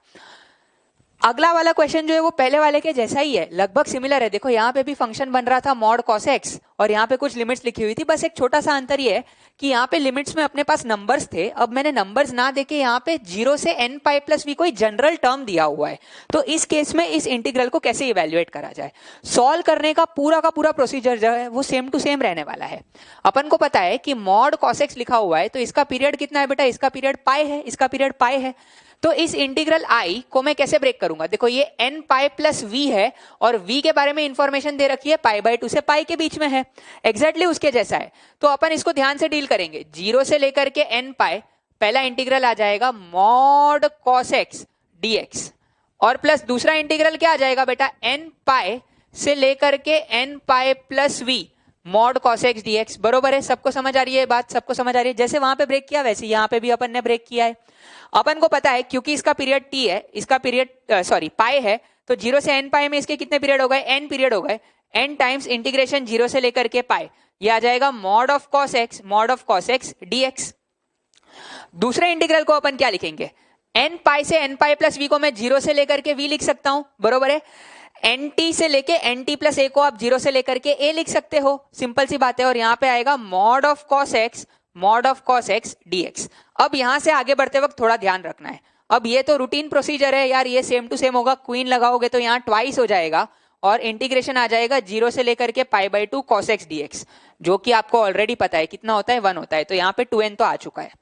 अगला वाला क्वेश्चन जो है वो पहले वाले के जैसा ही है, लगभग सिमिलर है। देखो यहाँ पे भी फंक्शन बन रहा था मॉड cos x और यहाँ पे कुछ लिमिट्स लिखी हुई थी, बस एक छोटा सा अंतर ये है कि यहाँ पे लिमिट्स में अपने पास नंबर्स थे, अब मैंने नंबर्स ना देके यहाँ पे 0 से nπ प्लस v कोई जनरल टर्म दिया हुआ है। तो इस केस में इस इंटीग्रल को कैसे इवेल्युएट करा जाए, सॉल्व करने का पूरा प्रोसीजर जो है वो सेम टू सेम रहने वाला है। अपन को पता है कि मॉड cos x लिखा हुआ है तो इसका पीरियड कितना है बेटा, इसका पीरियड पाई है, तो इस इंटीग्रल i को मैं कैसे ब्रेक करूंगा, देखो ये nπ प्लस v है और v के बारे में इंफॉर्मेशन दे रखी है π/2 से पाई के बीच में है, एग्जैक्टली उसके जैसा है। तो अपन इसको ध्यान से डील करेंगे, 0 से लेकर के nπ पहला इंटीग्रल आ जाएगा मॉड cos x dx, और प्लस दूसरा इंटीग्रल क्या आ जाएगा बेटा, nπ से लेकर के nπ plus v mod cos x dx, बरोबर है। सबको समझ आ रही है बात, सबको समझ आ रही है, जैसे वहां पे ब्रेक किया वैसे यहाँ पे भी अपन ने ब्रेक किया है। अपन को पता है क्योंकि इसका पीरियड t है, इसका पीरियड पाई है, तो 0 से nπ में इसके कितने पीरियड हो गए, n पीरियड हो गए, n टाइम्स इंटीग्रेशन 0 से लेकर के पाई, ये आ जाएगा mod of cos x dx। दूसरे इंटीग्रल को अपन क्या लिखेंगे, nπ से nπ प्लस v को मैं 0 से लेकर के v लिख सकता हूं, बरोबर है। nt से लेके nt प्लस a को आप 0 से लेकर के a लिख सकते हो, सिंपल सी बात है, और यहाँ पे आएगा mod of cos x dx। अब यहां से आगे बढ़ते वक्त थोड़ा ध्यान रखना है, अब ये तो रूटीन प्रोसीजर है यार, ये सेम टू सेम होगा, क्वीन लगाओगे तो यहाँ ट्वाइस हो जाएगा और इंटीग्रेशन आ जाएगा 0 से लेकर के π/2 cos x dx, जो कि आपको ऑलरेडी पता है कितना होता है, 1 होता है, तो यहाँ पे 2n तो आ चुका है।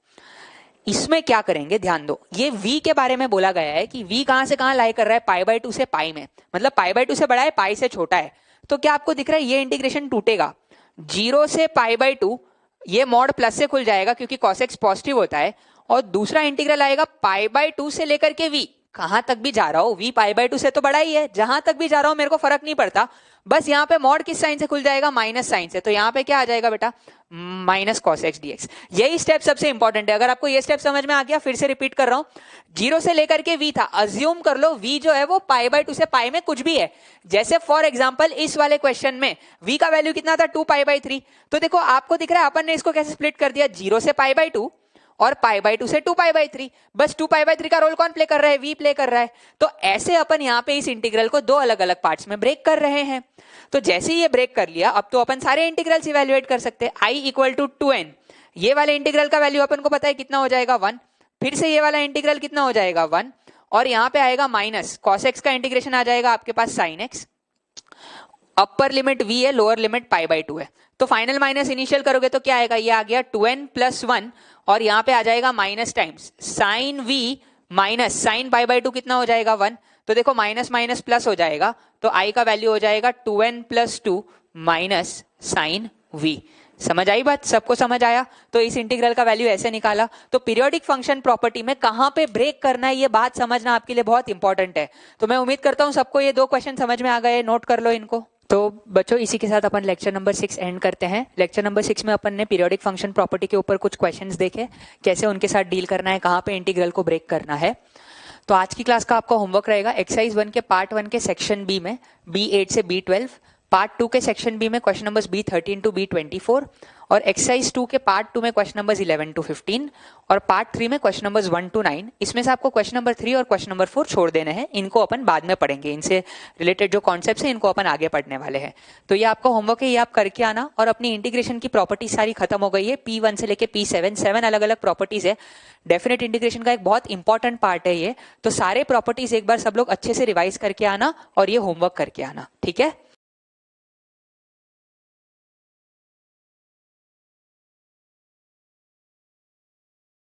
इसमें क्या करेंगे, ध्यान दो, ये v के बारे में बोला गया है कि v कहां से कहां लाई कर रहा है, π/2 से पाई में, मतलब π/2 से बड़ा है, पाई से छोटा है। तो क्या आपको दिख रहा है ये इंटीग्रेशन टूटेगा, 0 से π/2 ये मॉड प्लस से खुल जाएगा क्योंकि cos x पॉजिटिव होता है, और दूसरा इंटीग्रल आएगा π/2 से लेकर के v, कहां तक भी जा रहा हो, v π/2 से तो बड़ा ही है, जहां तक भी जा रहा हो मेरे को फर्क नहीं पड़ता, बस यहाँ पे मॉड किस साइन से खुल जाएगा, माइनस साइन से, तो यहाँ पे क्या आ जाएगा बेटा, माइनस cos x dx। यही स्टेप सबसे इंपॉर्टेंट है, अगर आपको ये स्टेप समझ में आ गया, फिर से रिपीट कर रहा हूं, 0 से लेकर के v था, अज्यूम कर लो v जो है वो π/2 से पाई में कुछ भी है, जैसे फॉर एग्जांपल इस वाले क्वेश्चन में v का वैल्यू कितना था, 2π/3, तो देखो आपको दिख रहा है अपन ने इसको कैसे स्प्लिट कर दिया, 0 से π/2 और π/2 से 2π/3, बस 2π/3 का रोल कौन प्ले कर रहा है, v प्ले कर रहा है। तो ऐसे अपन यहाँ पे इस इंटीग्रल को दो अलग अलग पार्ट्स में ब्रेक कर रहे हैं। तो जैसे ही ये ब्रेक कर लिया, अब तो अपन सारे इंटीग्रल्स इवेल्युएट कर सकते हैं। i = 2n, ये वाले इंटीग्रल का वैल्यू अपन को पता है कितना हो जाएगा 1, फिर से ये वाला इंटीग्रल कितना हो जाएगा 1, और यहाँ पे आएगा माइनस cos x का इंटीग्रेशन आ जाएगा आपके पास sin x, upper limit v है, लोअर लिमिट π/2 है। तो फाइनल माइनस इनिशियल करोगे तो क्या आएगा, ये आ गया 2n + 1, और यहाँ पे आ जाएगा minus times sin v minus sin π/2 कितना हो जाएगा 1। तो देखो माइनस माइनस प्लस हो जाएगा, तो i का वैल्यू हो जाएगा 2n + 2 माइनस sin v। समझ आई बात, सबको समझ आया। तो इस इंटीग्रल का वैल्यू ऐसे निकाला। तो पीरियोडिक फंक्शन प्रॉपर्टी में कहां पे ब्रेक करना है, ये बात समझना आपके लिए बहुत इंपॉर्टेंट है। तो मैं उम्मीद करता हूं सबको ये दो क्वेश्चन समझ में आ गए, नोट कर लो इनको। तो बच्चों इसी के साथ अपन लेक्चर नंबर 6 एंड करते हैं। लेक्चर नंबर 6 में अपन ने पीरियोडिक फंक्शन प्रॉपर्टी के ऊपर कुछ क्वेश्चंस देखे, कैसे उनके साथ डील करना है, कहां पे इंटीग्रल को ब्रेक करना है। तो आज की क्लास का आपका होमवर्क रहेगा एक्सरसाइज 1 के पार्ट 1 के सेक्शन बी में B8 से B12, पार्ट 2 के सेक्शन बी में question numbers B13 to B24, और एक्सरसाइज 2 के पार्ट 2 में क्वेश्चन नंबर्स 11 to 15, और पार्ट 3 में क्वेश्चन नंबर्स 1 to 9। इसमें से आपको क्वेश्चन नंबर 3 और क्वेश्चन नंबर 4 छोड़ देने हैं, इनको अपन बाद में पढ़ेंगे। इनसे रिलेटेड जो कॉन्सेप्ट्स हैं इनको अपन आगे पढ़ने वाले हैं। तो ये आपका होमवर्क है, ये आप करके आना। और अपनी इंटीग्रेशन की प्रॉपर्टी सारी खत्म हो गई है, P1 से लेके P7 7 अलग अलग प्रॉपर्टीज है। डेफिनेट इंटीग्रेशन का एक बहुत इंपॉर्टेंट पार्ट है ये। तो सारे प्रॉपर्टीज एक बार सब लोग अच्छे से रिवाइज करके आना और ये होमवर्क करके आना, ठीक है।